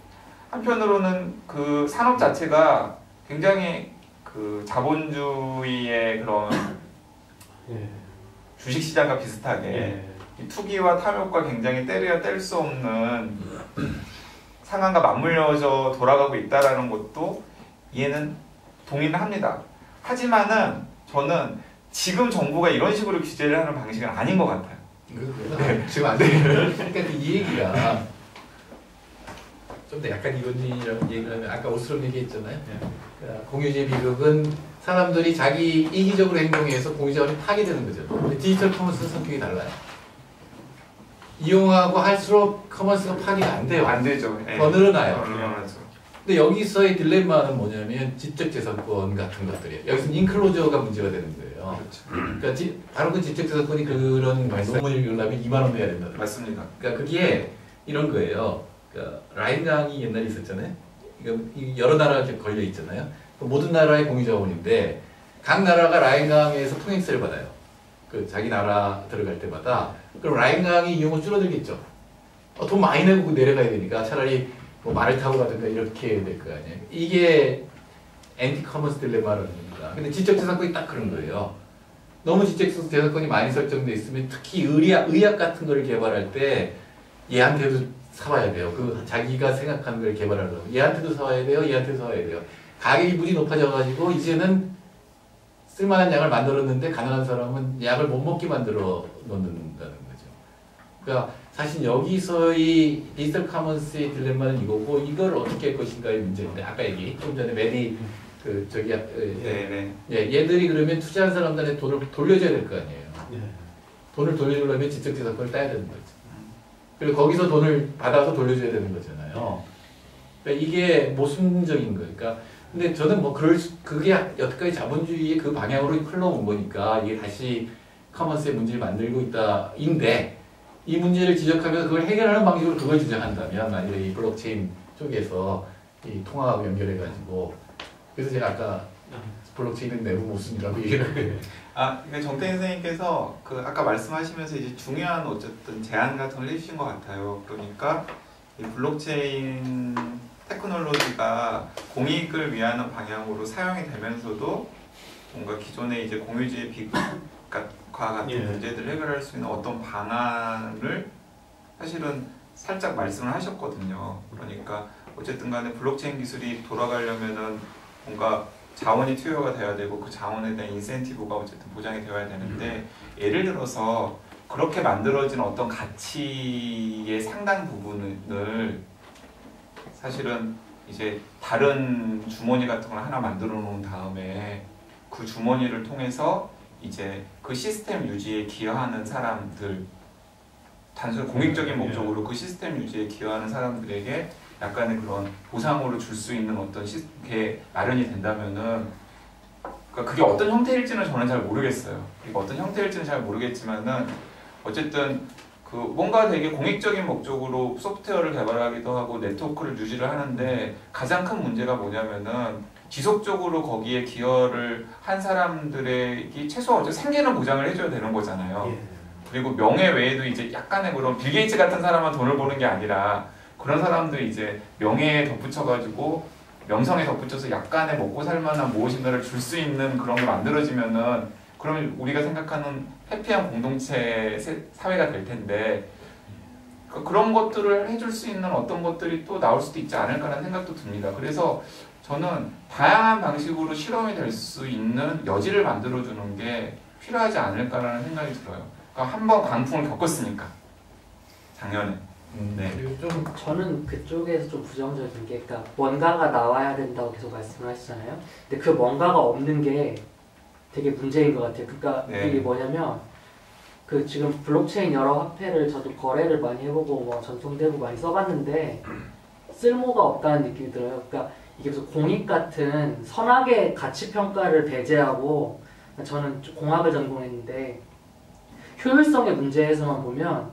한편으로는 그 산업 자체가 굉장히 그 자본주의의 그런 주식시장과 비슷하게 이 투기와 탐욕과 굉장히 때려야 뗄 수 없는 상황과 맞물려져 돌아가고 있다라는 것도 이해는 동의는 합니다. 하지만은 저는 지금 정부가 이런 식으로 규제를 하는 방식은 아닌 것 같아요. 지금 안 돼요. 그러니까 이 얘기가 좀 더 약간 이런 얘기를 하면 아까 오스럼 얘기했잖아요. 그러니까 공유제 비극은 사람들이 자기 이기적으로 행동해서 공유자원이 파괴되는 거죠. 근데 디지털 커먼스는 성격이 달라요. 이용하고 할수록 커먼스가 파괴가 안 돼요. 안 되죠. 더 늘어나요. 늘어나죠. 근데 여기서의 딜레마는 뭐냐면 지적재산권 같은 것들이에요. 여기서 인클로저가 문제가 되는 거예요. 그렇죠. 그러니까 바로 그 지적재산권이 그런 논문을 읽으려면 2만 원 내야 된다. 맞습니다. 그러니까 그게 이런 거예요. 그러니까 라인 강이 옛날에 있었잖아요. 여러 나라가 이렇게 걸려 있잖아요. 모든 나라의 공유자원인데 각 나라가 라인 강에서 통행세를 받아요. 그 자기 나라 들어갈 때마다. 그럼 라인 강이 이용은 줄어들겠죠. 돈 많이 내고 내려가야 되니까 차라리 뭐 말을 타고 가든가 이렇게 될 거 아니에요. 이게 앤티 커먼스 딜레마라는 겁니다. 근데 지적재산권이 딱 그런 거예요. 너무 지적재산권이 많이 설정돼 있으면 특히 의학 같은 거를 개발할 때 얘한테도 사와야 돼요. 그 자기가 생각하는 걸 개발하려고 얘한테도 사와야 돼요. 얘한테도 사와야 돼요. 가격이 무지 높아져가지고 이제는 쓸만한 약을 만들었는데 가난한 사람은 약을 못 먹게 만들어 놓는다는 거죠. 그러니까 사실 여기서의 디지털 커먼스의 딜레마는 이거고 이걸 어떻게 할 것인가의 문제인데 아까 좀 전에 메디 얘들이 그러면 투자한 사람들한테 돈을 돌려줘야 될 거 아니에요. 돈을 돌려주려면 지적재산권을 따야 되는 거죠. 그리고 거기서 돈을 받아서 돌려줘야 되는 거잖아요. 그러니까 이게 모순적인 거예요. 그러니까 근데 저는 뭐 그게 여태까지 자본주의의 그 방향으로 흘러온 거니까 이게 다시 커먼스의 문제를 만들고 있다인데 이 문제를 지적하면서 그걸 해결하는 방식으로 그걸 주장한다면 만약에 이 블록체인 쪽에서 이 통화하고 연결해가지고 그래서 제가 아까 블록체인은 내부 모순이라고 얘기를 했거든요. 그러니까 정태인 선생님께서 그 아까 말씀하시면서 이제 중요한 어쨌든 제안 같은 걸 해주신 것 같아요. 그러니까 이 블록체인 테크놀로지가 공익을 위하는 방향으로 사용이 되면서도 뭔가 기존의 이제 공유주의 비극과 같은 문제들을 해결할 수 있는 어떤 방안을 사실은 살짝 말씀을 하셨거든요. 그러니까 어쨌든 간에 블록체인 기술이 돌아가려면은 뭔가 자원이 투여가 돼야 되고 그 자원에 대한 인센티브가 어쨌든 보장이 되어야 되는데 예를 들어서 그렇게 만들어진 어떤 가치의 상당 부분을 사실은 이제 다른 주머니 같은 걸 하나 만들어 놓은 다음에 그 주머니를 통해서 이제 그 시스템 유지에 기여하는 사람들, 단순히 공익적인 목적으로 그 시스템 유지에 기여하는 사람들에게 약간의 그런 보상으로 줄 수 있는 어떤 게 마련이 된다면은, 그러니까 그게 어떤 형태일지는 저는 잘 모르겠어요. 그게 어떤 형태일지는 잘 모르겠지만은 어쨌든 그 뭔가 되게 공익적인 목적으로 소프트웨어를 개발하기도 하고 네트워크를 유지를 하는데 가장 큰 문제가 뭐냐면은 지속적으로 거기에 기여를 한 사람들에게 최소 어째 생계는 보장을 해줘야 되는 거잖아요. 그리고 명예 외에도 이제 약간의 그런 빌 게이츠 같은 사람만 돈을 버는 게 아니라 그런 사람들이 이제 명예에 덧붙여가지고 명성에 덧붙여서 약간의 먹고 살만한 무엇인가를 줄 수 있는 그런 게 만들어지면은 그러면 우리가 생각하는 해피한 공동체 사회가 될 텐데 그런 것들을 해줄 수 있는 어떤 것들이 또 나올 수도 있지 않을까라는 생각도 듭니다. 그래서 저는 다양한 방식으로 실험이 될 수 있는 여지를 만들어주는 게 필요하지 않을까라는 생각이 들어요. 그러니까 한번 강풍을 겪었으니까 작년에. 네. 그리고 좀 저는 그쪽에서 좀 부정적인 게, 그러니까 뭔가가 나와야 된다고 계속 말씀을 하시잖아요. 근데 그 뭔가가 없는 게 되게 문제인 것 같아요. 그러니까 네. 이게 뭐냐면 그 지금 블록체인 여러 화폐를 저도 거래를 많이 해보고 뭐 전송되고 많이 써봤는데 쓸모가 없다는 느낌이 들어요. 그러니까 이게 무슨 공익 같은 선악의 가치 평가를 배제하고, 저는 공학을 전공했는데 효율성의 문제에서만 보면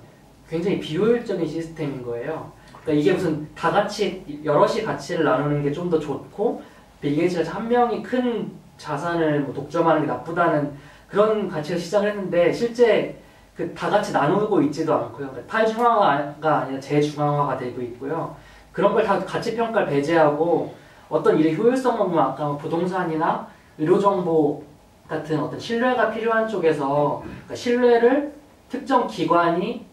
굉장히 비효율적인 시스템인 거예요. 그러니까 이게 무슨 다 같이 여럿이 가치를 나누는 게 좀 더 좋고 빌 게이츠가 한 명이 큰 자산을 뭐 독점하는 게 나쁘다는 그런 가치를 시작을 했는데 실제 그 다 같이 나누고 있지도 않고요. 그러니까 탈중앙화가 아니라 재중앙화가 되고 있고요. 그런 걸 다 가치 평가를 배제하고 어떤 일의 효율성만 보면 아까 부동산이나 의료정보 같은 어떤 신뢰가 필요한 쪽에서 그러니까 신뢰를 특정 기관이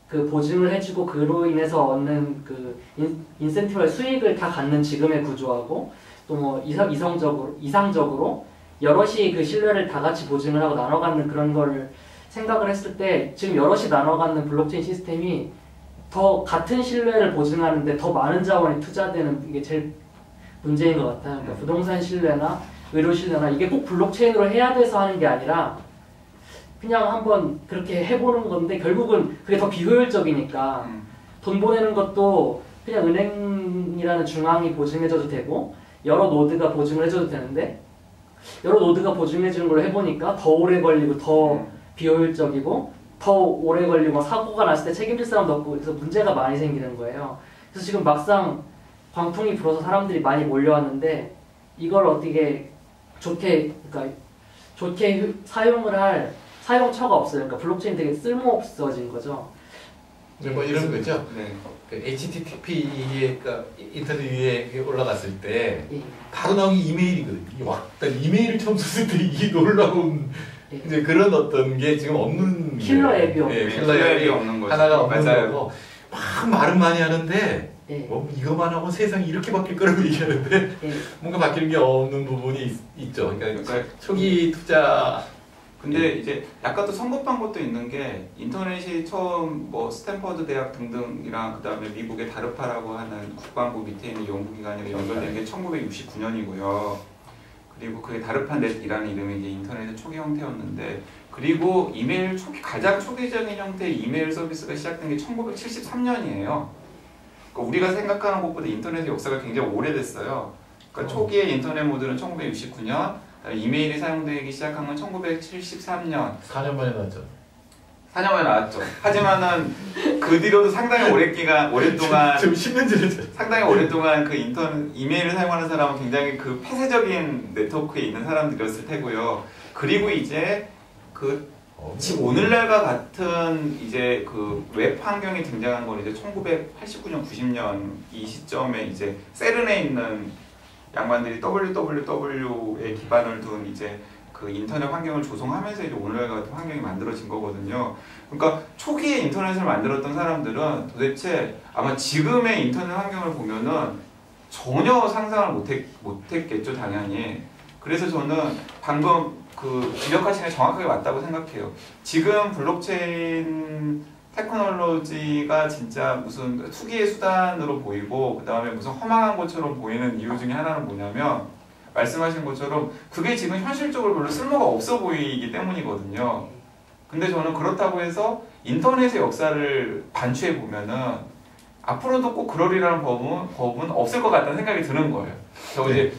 그 보증을 해주고 그로 인해서 얻는 그 인센티브의 수익을 다 갖는 지금의 구조하고 또 뭐 이상적으로 여럿이 그 신뢰를 다 같이 보증을 하고 나눠 갖는 그런 거를 생각을 했을 때 지금 여럿이 나눠 갖는 블록체인 시스템이 더 같은 신뢰를 보증하는데 더 많은 자원이 투자되는 게 제일 문제인 것 같아요. 그러니까 부동산 신뢰나 의료 신뢰나 이게 꼭 블록체인으로 해야 돼서 하는 게 아니라 그냥 한번 그렇게 해보는 건데 결국은 그게 더 비효율적이니까 돈 보내는 것도 그냥 은행이라는 중앙이 보증해줘도 되고 여러 노드가 보증을 해줘도 되는데 여러 노드가 보증해주는 걸 해보니까 더 오래 걸리고 더 비효율적이고 더 오래 걸리고 사고가 났을 때 책임질 사람도 없고 그래서 문제가 많이 생기는 거예요. 그래서 지금 막상 광풍이 불어서 사람들이 많이 몰려왔는데 이걸 어떻게 좋게 사용을 할 사용처가 없어요. 그러니까 블록체인 되게 쓸모없어진 거죠. 뭐 이런 거죠. 네. 그 HTTP 그러니까 인터넷 위에 올라갔을 때 예. 바로 나온 게 이메일이거든요. 이게 딱 이메일을 처음 썼을 때 이게 놀라운 예. 이제 그런 어떤 게 지금 없는 킬러 앱이 없는 예, 거죠. 킬러 앱이 없는 거죠. 하나가 없는 맞아요. 거고 막 말은 많이 하는데 예. 뭐 이거만 하고 세상이 이렇게 바뀔 거라고 얘기하는데 예. 뭔가 바뀌는 게 없는 부분이 있죠. 그러니까 그러니까 초기 투자 근데 이제 약간 또 성급한 것도 있는 게 인터넷이 처음 뭐 스탠퍼드 대학 등등이랑 그다음에 미국의 다르파라고 하는 국방부 밑에 있는 연구기관이랑 연결된 게 1969년이고요. 그리고 그게 다르파넷이라는 이름이 이제 인터넷의 초기 형태였는데 그리고 이메일 가장 초기적인 형태의 이메일 서비스가 시작된 게 1973년이에요. 그러니까 우리가 생각하는 것보다 인터넷의 역사가 굉장히 오래됐어요. 그러니까 초기의 인터넷 모드는 1969년, 이메일이 사용되기 시작한 건 1973년. 4년 만에 나왔죠. 4년 만에 나왔죠. 하지만은 그 뒤로도 상당히 오랫동안 지금 10년 전에 상당히 오랫동안 그 이메일을 사용하는 사람은 굉장히 그 폐쇄적인 네트워크에 있는 사람들이었을 테고요. 그리고 이제 그 오늘날과 같은 이제 그 웹 환경이 등장한 건 이제 1989년, 90년 이 시점에 이제 세른에 있는 양반들이 www에 기반을 둔 이제 그 인터넷 환경을 조성하면서 이제 오늘날 같은 환경이 만들어진 거거든요. 그러니까 초기에 인터넷을 만들었던 사람들은 도대체 아마 지금의 인터넷 환경을 보면은 전혀 상상을 못했겠죠, 당연히. 그래서 저는 방금 그 지적하신 게 정확하게 맞다고 생각해요. 지금 블록체인 테크놀로지가 진짜 무슨 투기의 수단으로 보이고 그 다음에 무슨 허망한 것처럼 보이는 이유 중에 하나는 뭐냐면 말씀하신 것처럼 그게 지금 현실적으로 별로 쓸모가 없어 보이기 때문이거든요. 근데 저는 그렇다고 해서 인터넷의 역사를 반추해 보면은 앞으로도 꼭 그러리라는 법은 없을 것 같다는 생각이 드는 거예요. 저 이제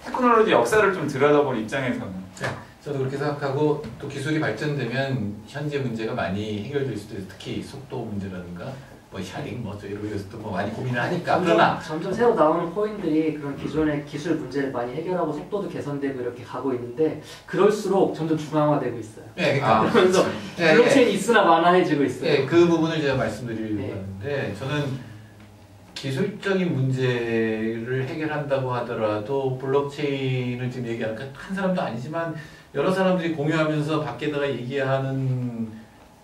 테크놀로지 역사를 좀 들여다본 입장에서는. 저도 그렇게 생각하고 또 기술이 발전되면 현재 문제가 많이 해결될 수도 있어요. 특히 속도 문제라든가 뭐 샤링 뭐 이런 것도 뭐 많이 고민을 하니까. 그러나 점점 새로 나오는 코인들이 그런 기존의 기술 문제를 많이 해결하고 속도도 개선되고 이렇게 가고 있는데 그럴수록 점점 중앙화되고 있어요. 네, 그러니까 그러면서 블록체인이 있으나 마나해지고 있어요. 네, 그 부분을 제가 말씀드리려고 네. 하는데 저는 기술적인 문제를 해결한다고 하더라도 블록체인을 지금 얘기하는 한 사람도 아니지만 여러 사람들이 공유하면서 밖에다가 얘기하는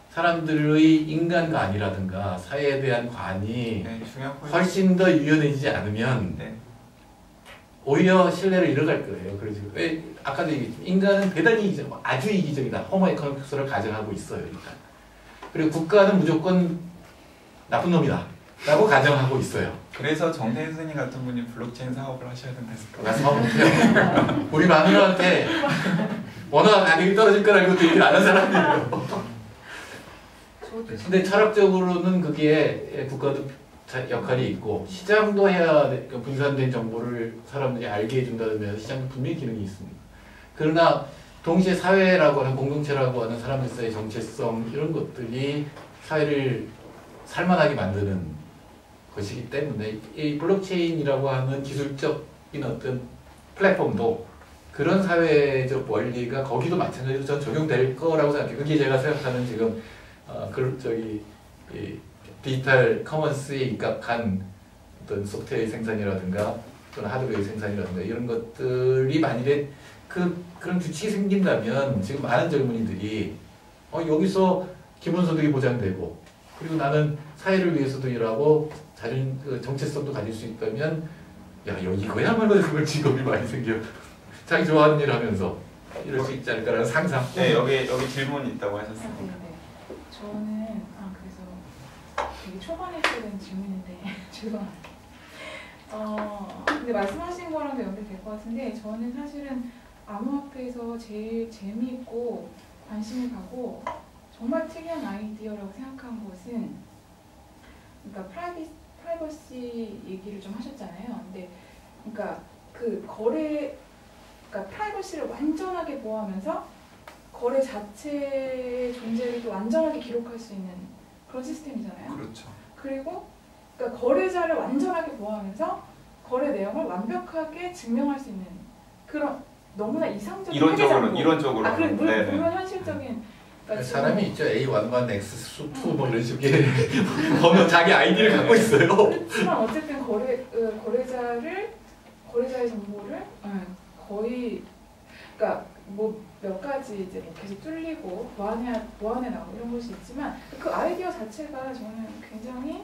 사람들의 인간관이라든가 사회에 대한 관이 네, 중요한 포인트. 훨씬 더 유연해지지 않으면 네. 오히려 신뢰를 잃어갈 거예요. 그래서 왜 아까도 얘기했지만 인간은 대단히 아주 이기적이다. 호모 에코노믹스를 가정하고 있어요. 일단. 그리고 국가는 무조건 나쁜 놈이다 라고 가정하고 있어요. 그래서 정태인 선생님 같은 분이 블록체인 사업을 하셔야 된다 했을까요? 말씀하고 못해요. 우리 마누라한테 워낙 가격이 떨어질 거라고 얘기를 안 한 사람이에요. 근데 철학적으로는 그게 국가도 역할이 있고 시장도 해야 분산된 정보를 사람들이 알게 해준다는 면에서 시장도 분명히 기능이 있습니다. 그러나 동시에 사회라고 하는 공동체라고 하는 사람들 사이의 정체성 이런 것들이 사회를 살만하게 만드는 것이기 때문에 이 블록체인이라고 하는 기술적인 어떤 플랫폼도 그런 사회적 원리가 거기도 마찬가지로 전 적용될 거라고 생각해요. 그게 제가 생각하는 지금 이 디지털 커먼스에 입각한 어떤 소프트웨어 생산이라든가 또는 하드웨어 생산이라든가 이런 것들이 만일에 그런 규칙이 생긴다면 지금 많은 젊은이들이 여기서 기본소득이 보장되고 그리고 나는 사회를 위해서도 일하고 정체성도 가질 수 있다면 이거야말로 그걸 직업이 많이 생겨. 자기 좋아하는 일 하면서 이럴 수 있지 않을까라는 상상. 네, 여기 질문 있다고 아, 하셨습니다. 네네. 저는 그래서 되게 초반에 했어야 되는 질문인데 죄송합니다. 근데 말씀하신 거랑도 연결될 것 같은데 저는 사실은 암호화폐에서 제일 재미있고 관심이 가고 정말 특이한 아이디어라고 생각한 것은 그러니까 프라이버시 얘기를 좀 하셨잖아요. 근데 그러니까 그러니까 프라이버시를 완전하게 보호하면서 거래 자체의 존재를 또 완전하게 기록할 수 있는 그런 시스템이잖아요. 그렇죠. 그리고 그러니까 거래자를 완전하게 보호하면서 거래 내용을 완벽하게 증명할 수 있는 그런 너무나 이상적인 이론적으로. 그래 물론 현실적인 그러니까 사람이 있죠. A11, X2 뭐 이런 식의 보면 자기 아이디를 갖고 있어요. 그렇지만 어쨌든 거래자의 정보를 거의 그러니까 뭐 몇 가지 이제 뭐 계속 뚫리고 보완해 나오고 이런 것이 있지만 그 아이디어 자체가 저는 굉장히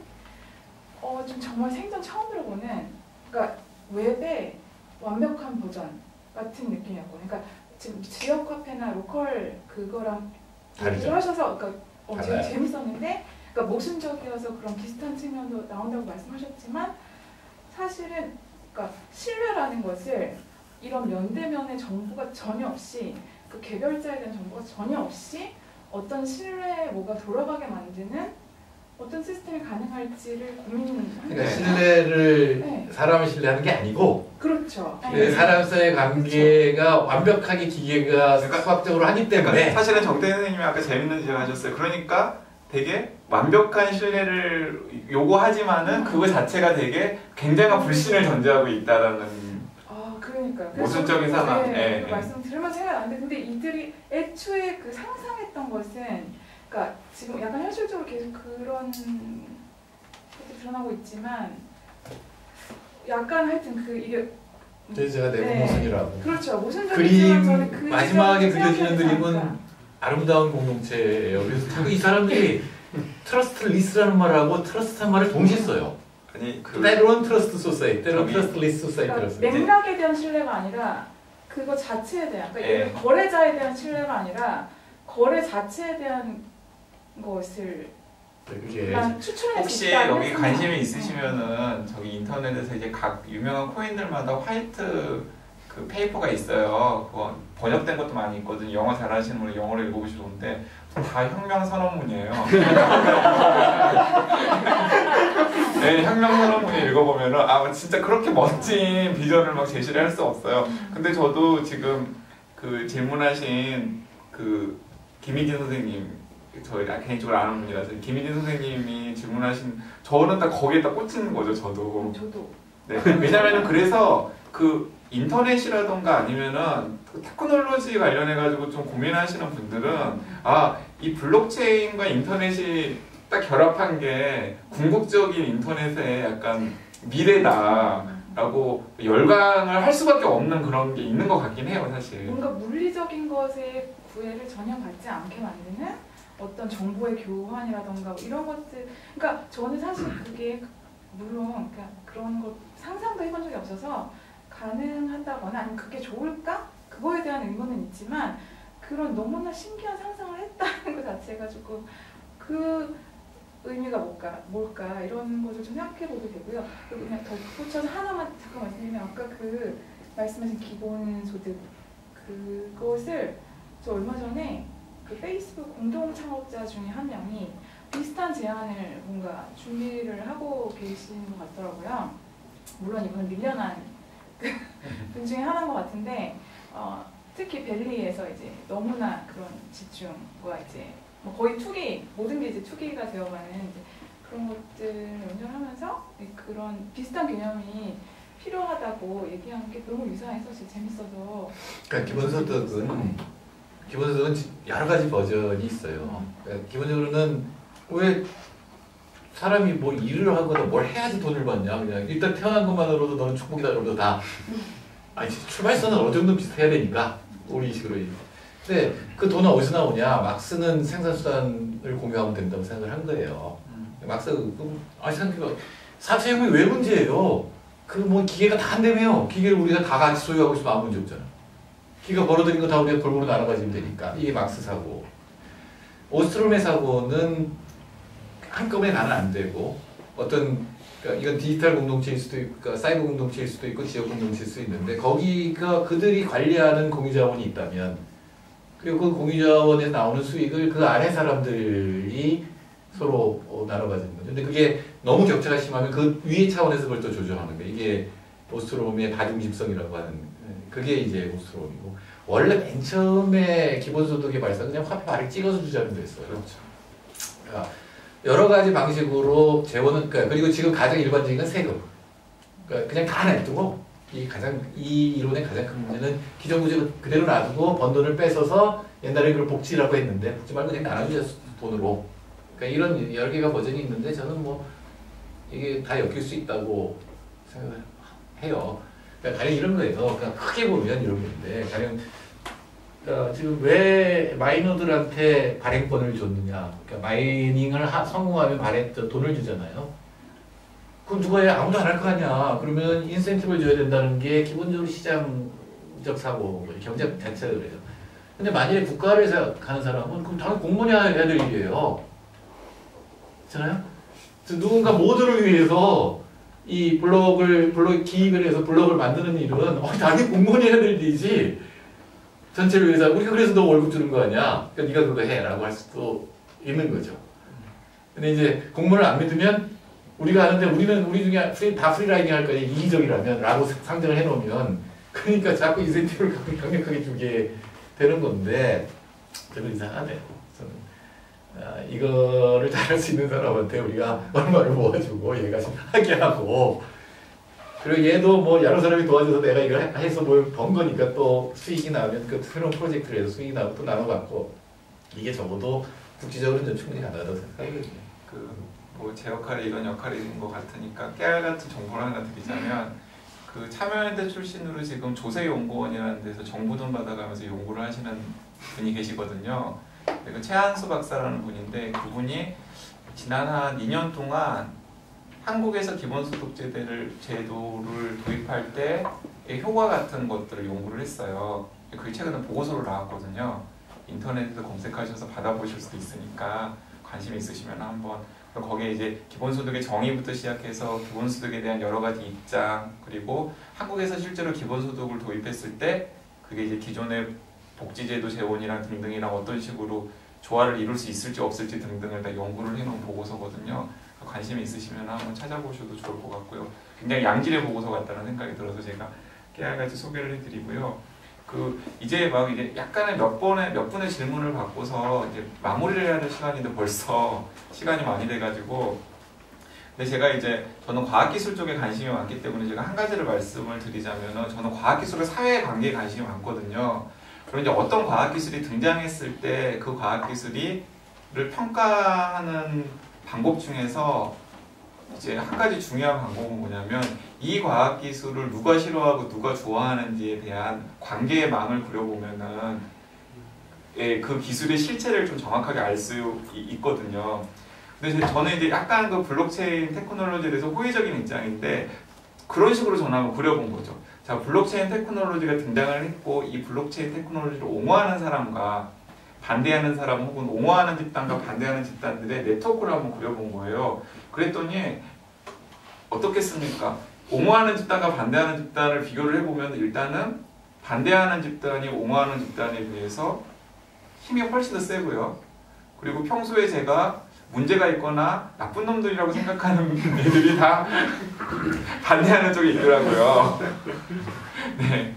좀 정말 생전 처음 들어보는 그러니까 웹의 완벽한 버전 같은 느낌이었고 그러니까 지금 지역 카페나 로컬 그거랑 다르죠. 하셔서 그러니까 되게 달라요. 재밌었는데 그러니까 모순적이어서 그런 비슷한 측면도 나온다고 말씀하셨지만 사실은 그러니까 신뢰라는 것을 이런 면대면의 정보가 전혀 없이 그 개별자에 대한 정보가 전혀 없이 어떤 신뢰에 뭐가 돌아가게 만드는 어떤 시스템이 가능할지를 고민합니다. 그러니까 신뢰를 네. 사람을 신뢰하는 게 아니고 그렇죠. 사람 사이의 관계가 완벽하게 기계가 수학적으로 하기 때문에 그러니까 사실은 정태인 선생님이 아까 재밌는 지적을 하셨어요. 그러니까 되게 완벽한 신뢰를 요구하지만은 그거 자체가 되게 굉장한 불신을 전제하고 있다라는 그러니까요. 모순적인 상황. 네, 그 말씀 들으면 생각이 나는데 근데 이들이 애초에 그 상상했던 것은 그러니까 지금 약간 현실적으로 계속 그런 것도 드러나고 있지만 약간 하여튼 이게 그래서 제가 내부 네. 모순이라고 그렇죠. 모순적이지만 저는 그 마지막에 지점을 그려지는 생각하지 그림은 않을까. 아름다운 공동체예요. 그래서 자꾸 이 사람들이 트러스트리스라는 말하고 트러스트한 말을 동시에 써요. 아니 때로는 트러스트 소사이티, 때로는 저기- 트러스트리스 소사이티라고 그러니까 써요. 맥락에 대한 신뢰가 아니라 그거 자체에 대한 그러니까 예를 들어 거래자에 대한 신뢰가 아니라 거래 자체에 대한 것을 그게 난 추천할 수 혹시 있다 여기 했지만. 관심이 있으시면은 저기 인터넷에서 이제 각 유명한 코인들마다 화이트 그 페이퍼가 있어요. 그거 번역된 것도 많이 있거든요. 영어 잘하시는 분은 영어로 읽어보시면 좋은데 다 혁명 선언문이에요. 네, 혁명 선언문을 읽어보면은 아 진짜 그렇게 멋진 비전을 막 제시를 할 수 없어요. 근데 저도 지금 그 질문하신 그 김희진 선생님 저희 개인적으로 아는 분이라서 김희진 선생님이 질문하신 저는 딱 거기에 딱 꽂히는 거죠. 저도. 저도. 네. 왜냐면은 그래서 그 인터넷이라던가 아니면은 그 테크놀로지 관련해 가지고 좀 고민하시는 분들은 아 이 블록체인과 인터넷이 딱 결합한 게 궁극적인 인터넷의 약간 미래다라고 열광을 할 수밖에 없는 그런 게 있는 것 같긴 해요, 사실. 뭔가 물리적인 것의 구애를 전혀 받지 않게 만드는 어떤 정보의 교환이라던가 뭐 이런 것들. 그러니까 저는 사실 그게 물론 그러니까 그런 것 상상도 해본 적이 없어서 가능하다거나 아니면 그게 좋을까? 그거에 대한 의문은 있지만 그런 너무나 신기한 상상을 했다는 것 자체가 조금 그 의미가 뭘까 이런 것을 좀 생각해 보게 되고요. 그리고 그냥 덧붙여서 하나만 잠깐 말씀드리면 아까 그 말씀하신 기본소득 그것을 저 얼마 전에 그 페이스북 공동 창업자 중에 한 명이 비슷한 제안을 뭔가 준비를 하고 계신 것 같더라고요. 물론 이분은 밀려난 분 중에 하나인 것 같은데 특히 벨리에서 이제 너무나 그런 지중과 이제 뭐 거의 투기 모든 게 이제 투기가 되어가는 이제 그런 것들을 연결하면서 그런 비슷한 개념이 필요하다고 얘기하는 게 너무 유사해서 진짜 재밌어서. 그러니까 기본소득은 여러 가지 버전이 있어요. 그러니까 기본적으로는 왜 사람이 뭐 일을 하거나 뭘 해야지 돈을 받냐? 그냥 일단 태어난 것만으로도 너는 축복이다 그러도 다 아니 출발선은 어느 정도 비슷해야 되니까 우리 식으로. 근데 그 돈은 어디서 나오냐? 막스는 생산수단을 공유하면 된다고 생각을 한 거예요. 막스 생각해봐. 4차 혁명이 왜 문제예요? 그 뭐 기계가 다 한다며요. 기계를 우리가 다 같이 소유하고 있으면 아무 문제 없잖아. 기계가 벌어들인 거 다 우리가 골고루 나눠 가지면 되니까. 이게 막스 사고. 오스트롬의 사고는 한꺼번에 나는 안 되고 그러니까 이건 디지털 공동체일 수도 있고 그러니까 사이버 공동체일 수도 있고 지역 공동체일 수도 있는데 거기가 그들이 관리하는 공유자원이 있다면 그리고 그 공유자원에서 나오는 수익을 그 아래 사람들이 서로 나눠 가지는 거죠. 근데 그게 너무 격차가 심하면 그 위의 차원에서 그걸 또 조정하는 거예요. 이게 오스트롬의 다중집성이라고 하는 그게 이제 오스트롬이고 원래 맨 처음에 기본소득의 발상은 그냥 화폐 발을 찍어서 주자는 거였어요. 그렇죠. 그러니까 여러 가지 방식으로 재원은 그리고 지금 가장 일반적인 건 세금. 그러니까 그냥 다 냅두고 이 이론의 가장 큰 문제는 기존 구조 그대로 놔두고 번 돈을 뺏어서 옛날에 그걸 복지라고 했는데 복지 말고 그냥 나눠주자 돈으로. 그러니까 이런 여러 개가 버전이 있는데 저는 뭐 이게 다 엮일 수 있다고 생각을 해요. 그러니까 가령 이런 거예요. 그러니까 크게 보면 이런 건데 가령 그러니까 지금 왜 마이너들한테 발행권을 줬느냐? 그러니까 마이닝을 성공하면 돈을 주잖아요. 그럼 누가 해? 아무도 안 할 거 아니야. 그러면 인센티브를 줘야 된다는 게 기본적으로 시장적 사고, 경제 자체가 그래요. 근데 만약에 국가를 가는 사람은 그럼 당연히 공무원이 해야 될 일이에요. 그렇잖아요? 누군가 모두를 위해서 이 블록 기획을 해서 블록을 만드는 일은 당연히 공무원이 해야 될 일이지. 전체를 위해서 우리가 그래서 너 월급 주는 거 아니야? 그러니까 네가 그거 해라고 할 수도 있는 거죠. 근데 이제 공무원을 안 믿으면 우리가 하는데 우리 중에 다 프리라이딩 할 거냐 이기적이라면 라고 상정을 해놓으면 그러니까 자꾸 인센티브를 강력하게 주게 되는 건데 저는 이상하네요. 저는 이거를 잘할 수 있는 사람한테 우리가 얼마를 모아주고 얘가 좀 하게 하고 그리고 얘도 뭐 여러 사람이 도와줘서 내가 이걸 해서 뭘 번 거니까 또 수익이 나오면 그 새로운 프로젝트를 해서 수익이 나오면 또 나눠갖고 이게 적어도 국지적으로는 좀 충분히 가능하다고 생각하거든요. 뭐 제 역할이 이런 역할인 것 같으니까 깨알 같은 정보를 하나 드리자면 그 참여연대 출신으로 지금 조세연구원이라는 데서 정부 돈 받아가면서 연구를 하시는 분이 계시거든요. 그 최한수 박사라는 분인데 그분이 지난 한 2년 동안 한국에서 기본소득 제도를 도입할 때의 효과 같은 것들을 연구를 했어요. 그게 최근에 보고서로 나왔거든요. 인터넷에서 검색하셔서 받아보실 수도 있으니까 관심 있으시면 한번 거기에 이제 기본소득의 정의부터 시작해서 기본소득에 대한 여러 가지 입장, 그리고 한국에서 실제로 기본소득을 도입했을 때 그게 이제 기존의 복지제도 재원이랑 등등이랑 어떤 식으로 조화를 이룰 수 있을지 없을지 등등을 다 연구를 해놓은 보고서거든요. 관심이 있으시면 한번 찾아보셔도 좋을 것 같고요. 굉장히 양질의 보고서 같다는 생각이 들어서 제가 깨알같이 소개를 해드리고요. 이제 막 이제 약간의 몇 분의 질문을 받고서 이제 마무리를 해야 될 시간인데 벌써 시간이 많이 돼가지고, 근데 제가 이제 저는 과학기술 쪽에 관심이 많기 때문에 제가 한 가지를 말씀을 드리자면은, 저는 과학기술과 사회관계에 관심이 많거든요. 그럼 이제 어떤 과학기술이 등장했을 때 그 과학기술을 평가하는 방법 중에서 이제 한 가지 중요한 방법은 뭐냐면, 이 과학기술을 누가 싫어하고 누가 좋아하는지에 대한 관계의 망을 그려보면은 그 기술의 실체를 좀 정확하게 알 수 있거든요. 근데 저는 이제 약간 그 블록체인 테크놀로지에 대해서 호의적인 입장인데, 그런 식으로 저는 한번 그려본 거죠. 자, 블록체인 테크놀로지가 등장을 했고, 이 블록체인 테크놀로지를 옹호하는 사람과 반대하는 사람, 혹은 옹호하는 집단과 반대하는 집단들의 네트워크를 한번 그려본 거예요. 그랬더니 어떻겠습니까? 옹호하는 집단과 반대하는 집단을 비교를 해보면 일단은 반대하는 집단이 옹호하는 집단에 비해서 힘이 훨씬 더 세고요. 그리고 평소에 제가 문제가 있거나 나쁜 놈들이라고 생각하는 애들이 다 반대하는 쪽에 있더라고요. 네.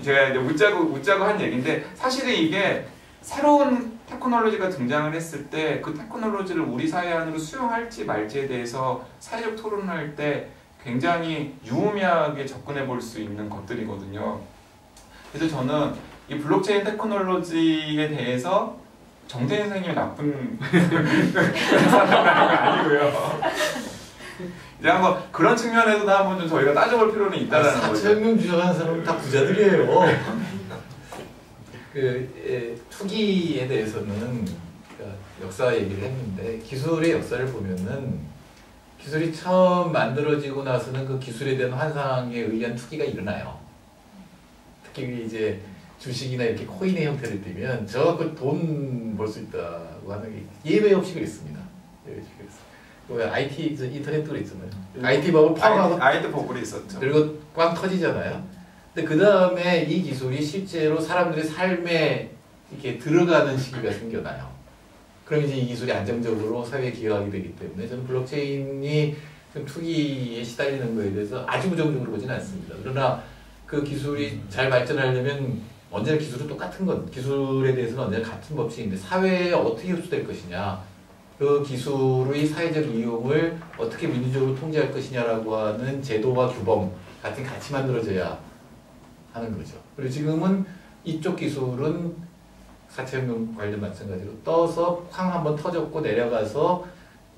제가 이제 웃자고 한 얘기인데, 사실은 이게 새로운 테크놀로지가 등장을 했을 때 그 테크놀로지를 우리 사회 안으로 수용할지 말지에 대해서 사회적 토론을 할 때 굉장히 유의미하게 접근해 볼 수 있는 것들이거든요. 그래서 저는 이 블록체인 테크놀로지에 대해서 정태인 선생님이 나쁜 사람이 아니고요. 이제 한번 그런 측면에서도 한번 좀 저희가 따져볼 필요는 있다는 거죠. 4,000명 주장하는 사람은 다 부자들이에요. 투기에 대해서는 역사 얘기를 했는데, 기술의 역사를 보면은 기술이 처음 만들어지고 나서는 그 기술에 대한 환상에 의한 투기가 일어나요. 특히 이제 주식이나 이렇게 코인의 형태를 띠면 저거 돈 벌 수 있다고 하는 게 예외 없이 그랬습니다. 예외 없이 그랬어요. IT 인터넷도 있잖아요. IT 버블 파워하고 IT 버블이 있었죠. 그리고 꽝 터지잖아요. 근데 그 다음에 이 기술이 실제로 사람들의 삶에 이렇게 들어가는 시기가 생겨나요. 그럼 이제 이 기술이 안정적으로 사회에 기여하게 되기 때문에 저는 블록체인이 좀 투기에 시달리는 거에 대해서 아주 부정적으로 보지는 않습니다. 그러나 그 기술이 잘 발전하려면 언제나 기술은 똑같은 것, 기술에 대해서는 언제나 같은 법칙인데 사회에 어떻게 흡수될 것이냐, 그 기술의 사회적 이용을 어떻게 민주적으로 통제할 것이냐라고 하는 제도와 규범 같은 게 같이 만들어져야 하는 거죠. 그리고 지금은 이쪽 기술은 4,000명 관련 마찬가지로 떠서 쾅 한번 터졌고 내려가서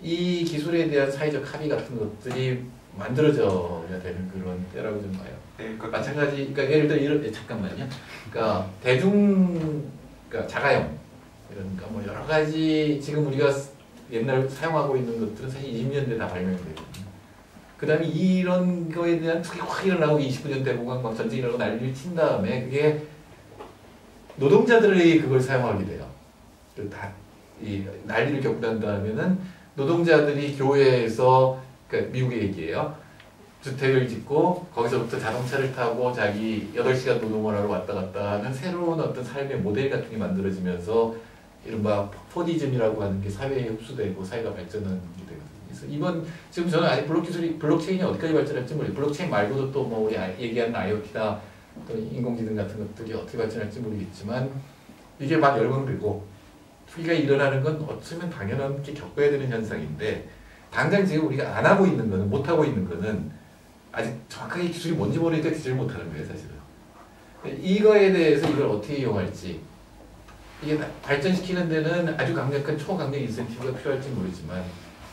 이 기술에 대한 사회적 합의 같은 것들이 만들어져야 되는 그런 때라고 좀 봐요. 네, 마찬가지, 그러니까 예를 들어 이런, 잠깐만요. 그러니까 그러니까 자가용, 그러니까 뭐 여러 가지 지금 우리가 옛날 사용하고 있는 것들은 사실 20년대 다 발명되거든요. 그 다음에 이런 거에 대한 투기 확 일어나고 29년대 보고 막 전쟁이 일어나고 난리를 친 다음에 그게 노동자들이 그걸 사용하게 돼요. 다 이 난리를 겪고 난 다음에는 노동자들이 교회에서, 그러니까 미국의 얘기예요. 주택을 짓고 거기서부터 자동차를 타고 자기 8시간 노동을 하러 왔다 갔다 하는 새로운 어떤 삶의 모델 같은 게 만들어지면서 이른바 포디즘이라고 하는 게 사회에 흡수되고 사회가 발전하는 게 되거든요. 그래서 지금 저는 아직 블록체인이 어디까지 발전할지 모르겠어요. 블록체인 말고도 또 뭐 우리 얘기하는 IoT나 또 인공지능 같은 것들이 어떻게 발전할지 모르겠지만 이게 막 열광되고 투기가 일어나는 건 어쩌면 당연하게 겪어야 되는 현상인데, 당장 지금 우리가 안 하고 있는 거는, 못 하고 있는 거는 아직 정확하게 기술이 뭔지 모르니까 기술을 못 하는 거예요, 사실은. 이거에 대해서 이걸 어떻게 이용할지, 이게 발전시키는 데는 아주 강력한 초강력 인센티브가 필요할지 모르지만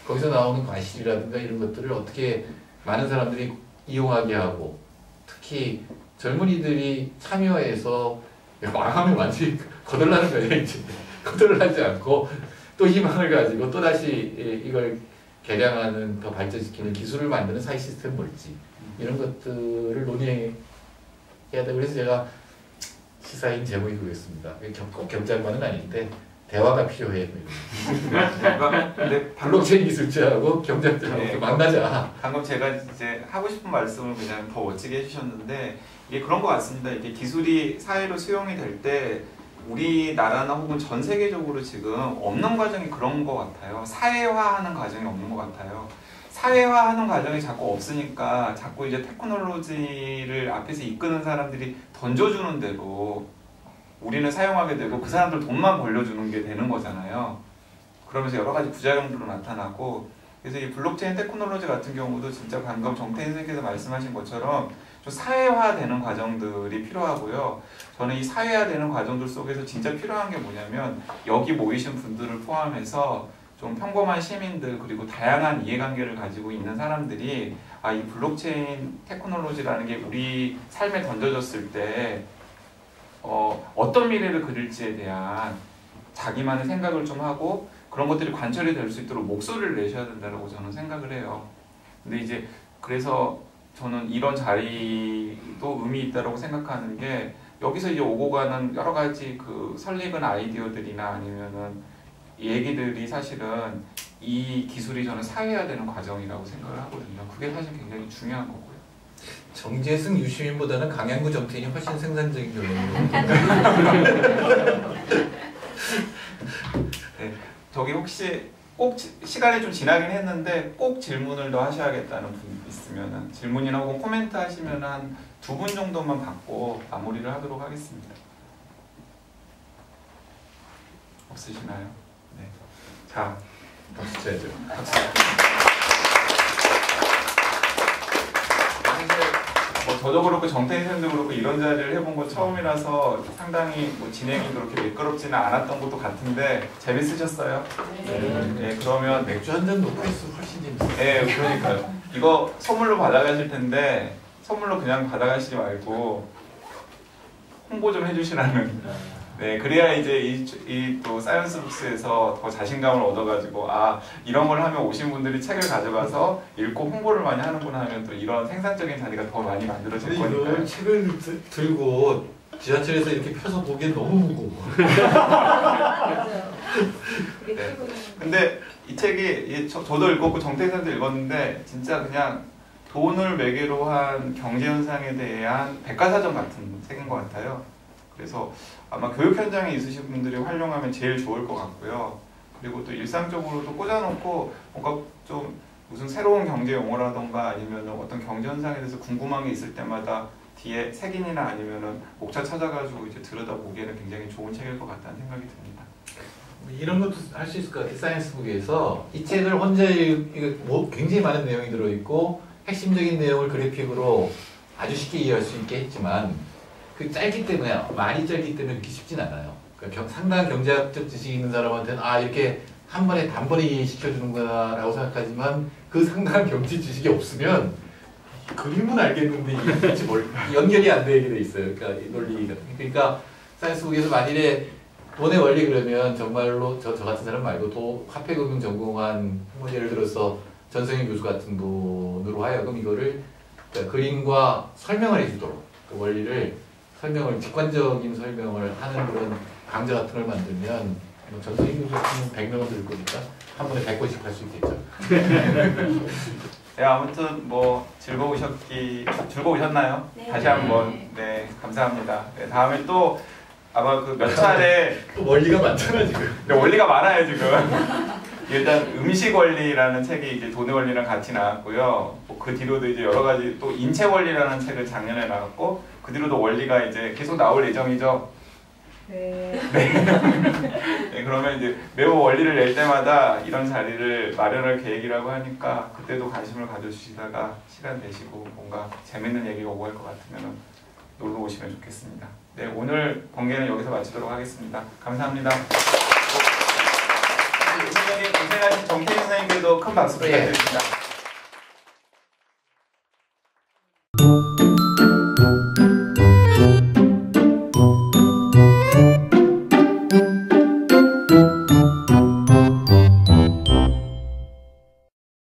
거기서 나오는 과실이라든가 이런 것들을 어떻게 많은 사람들이 이용하게 하고, 특히 젊은이들이 참여해서 망하면 완전히 거덜나는 거예요. 이제 거덜나지 않고 또 희망을 가지고 또다시 이걸 개량하는, 더 발전시키는 기술을 만드는 사회 시스템이 뭘지, 이런 것들을 논의해야 되고, 그래서 제가 시사인 제목이 그거였습니다. 꼭 경제학만은 아닌데 대화가 필요해. 근데 블록체인 기술자하고 경제학자하고 네. 만나자. 방금 제가 이제 하고 싶은 말씀을 그냥 더 멋지게 해주셨는데 이게 그런 것 같습니다. 이게 기술이 사회로 수용이 될 때 우리나라나 혹은 전 세계적으로 지금 없는 과정이 그런 것 같아요. 사회화하는 과정이 없는 것 같아요. 사회화하는 과정이 자꾸 없으니까 자꾸 이제 테크놀로지를 앞에서 이끄는 사람들이 던져주는 대로 우리는 사용하게 되고 그 사람들 돈만 벌려주는 게 되는 거잖아요. 그러면서 여러 가지 부작용들도 나타나고 그래서 이 블록체인 테크놀로지 같은 경우도 진짜 방금 정태인 선생님께서 말씀하신 것처럼 좀 사회화되는 과정들이 필요하고요. 저는 이 사회화되는 과정들 속에서 진짜 필요한 게 뭐냐면 여기 모이신 분들을 포함해서 좀 평범한 시민들 그리고 다양한 이해관계를 가지고 있는 사람들이 이 블록체인 테크놀로지라는 게 우리 삶에 던져졌을 때 어떤 미래를 그릴지에 대한 자기만의 생각을 좀 하고 그런 것들이 관철이 될 수 있도록 목소리를 내셔야 된다고 저는 생각을 해요. 근데 이제 그래서 저는 이런 자리도 의미 있다고 생각하는 게 여기서 이제 오고 가는 여러 가지 그 설익은 아이디어들이나 아니면은 얘기들이 사실은 이 기술이 저는 사회화되는 과정이라고 생각을 하거든요. 그게 사실 굉장히 중요한 거고요. 정재승 유시민보다는 강양구 정태인이 훨씬 생산적인 경우는 네, 저기 혹시 꼭 시간이 좀 지나긴 했는데 꼭 질문을 더 하셔야겠다는 분 있으면 질문이나 혹은 코멘트 하시면 한 2분 정도만 받고 마무리를 하도록 하겠습니다. 없으시나요? 네. 자, 박수 쳐야죠. 저도 그렇고 정태인 선생님도 그렇고 이런 자리를 해본 건 처음이라서 상당히 진행이 그렇게 매끄럽지는 않았던 것도 같은데 재밌으셨어요? 네. 그러면 맥주 한 잔 놓고 있으면 훨씬 재밌어요. 네, 그러니까요. 이거 선물로 받아가실 텐데 선물로 그냥 받아가시지 말고 홍보 좀 해주시라는. 네, 그래야 이제 이 또 사이언스 북스에서 더 자신감을 얻어가지고 이런 걸 하면 오신 분들이 책을 가져가서 읽고 홍보를 많이 하는구나 하면 또 이런 생산적인 자리가 더 많이 만들어질 근데 거니까요. 이걸 책을 들고 지하철에서 이렇게 펴서 보기엔 너무 무거워. 맞아요. 그게 네. 최고죠. 근데 이 책이 저도 읽었고 정태인 선생도 읽었는데 진짜 그냥 돈을 매개로 한 경제 현상에 대한 백과사전 같은 책인 것 같아요. 그래서 아마 교육 현장에 있으신 분들이 활용하면 제일 좋을 것 같고요. 그리고 또 일상적으로도 꽂아놓고 뭔가 좀 무슨 새로운 경제 용어라던가 아니면 어떤 경제 현상에 대해서 궁금한 게 있을 때마다 뒤에 색인이나 아니면은 목차 찾아가지고 이제 들여다보기에는 굉장히 좋은 책일 것 같다는 생각이 듭니다. 이런 것도 할 수 있을 것 같아요. 사이언스북에서 이 책을 혼자 굉장히 많은 내용이 들어있고 핵심적인 내용을 그래픽으로 아주 쉽게 이해할 수 있게 했지만 그 짧기 때문에 말이 짧기 때문에 그렇게 쉽진 않아요. 그러니까 상당한 경제학적 지식이 있는 사람한테는 이렇게 한 번에 단번에 이해시켜주는구나라고 생각하지만 그 상당한 경제 지식이 없으면 그림은 알겠는데 이게 도대체 연결이 안 되게 돼 있어요. 그러니까 이 논리가. 그러니까 사이언스북에서 만일에 돈의 원리 그러면 정말로 저 같은 사람 말고 화폐금융 전공한 예를 들어서 전성희 교수 같은 분으로 하여금 이거를 그러니까 그림과 설명을 해주도록 그 원리를 직관적인 설명을 하는 그런 강좌 같은 걸 만들면 전성희 교수 같은 100명은 들 거니까 한 번에 100권씩 할 수 있겠죠. 네, 아무튼 즐거우셨나요? 네. 다시 한번 네 감사합니다. 네, 다음에 또 아마 그 몇 차례 또 원리가 많잖아 지금. 근데 원리가 많아요 지금. 일단 음식 원리라는 책이 이제 돈의 원리랑 같이 나왔고요. 그 뒤로도 이제 여러 가지 또 인체 원리라는 책을 작년에 나왔고 그 뒤로도 원리가 이제 계속 나올 예정이죠. 네. 네, 그러면 이제 매우 원리를 낼 때마다 이런 자리를 마련할 계획이라고 하니까 그때도 관심을 가져주시다가 시간 되시고 뭔가 재밌는 얘기 오고 할 것 같으면 놀러 오시면 좋겠습니다. 네, 오늘 번개는 여기서 마치도록 하겠습니다. 감사합니다. 선생님 고생하신 정태인 선생님께도 큰 박수 부탁드립니다.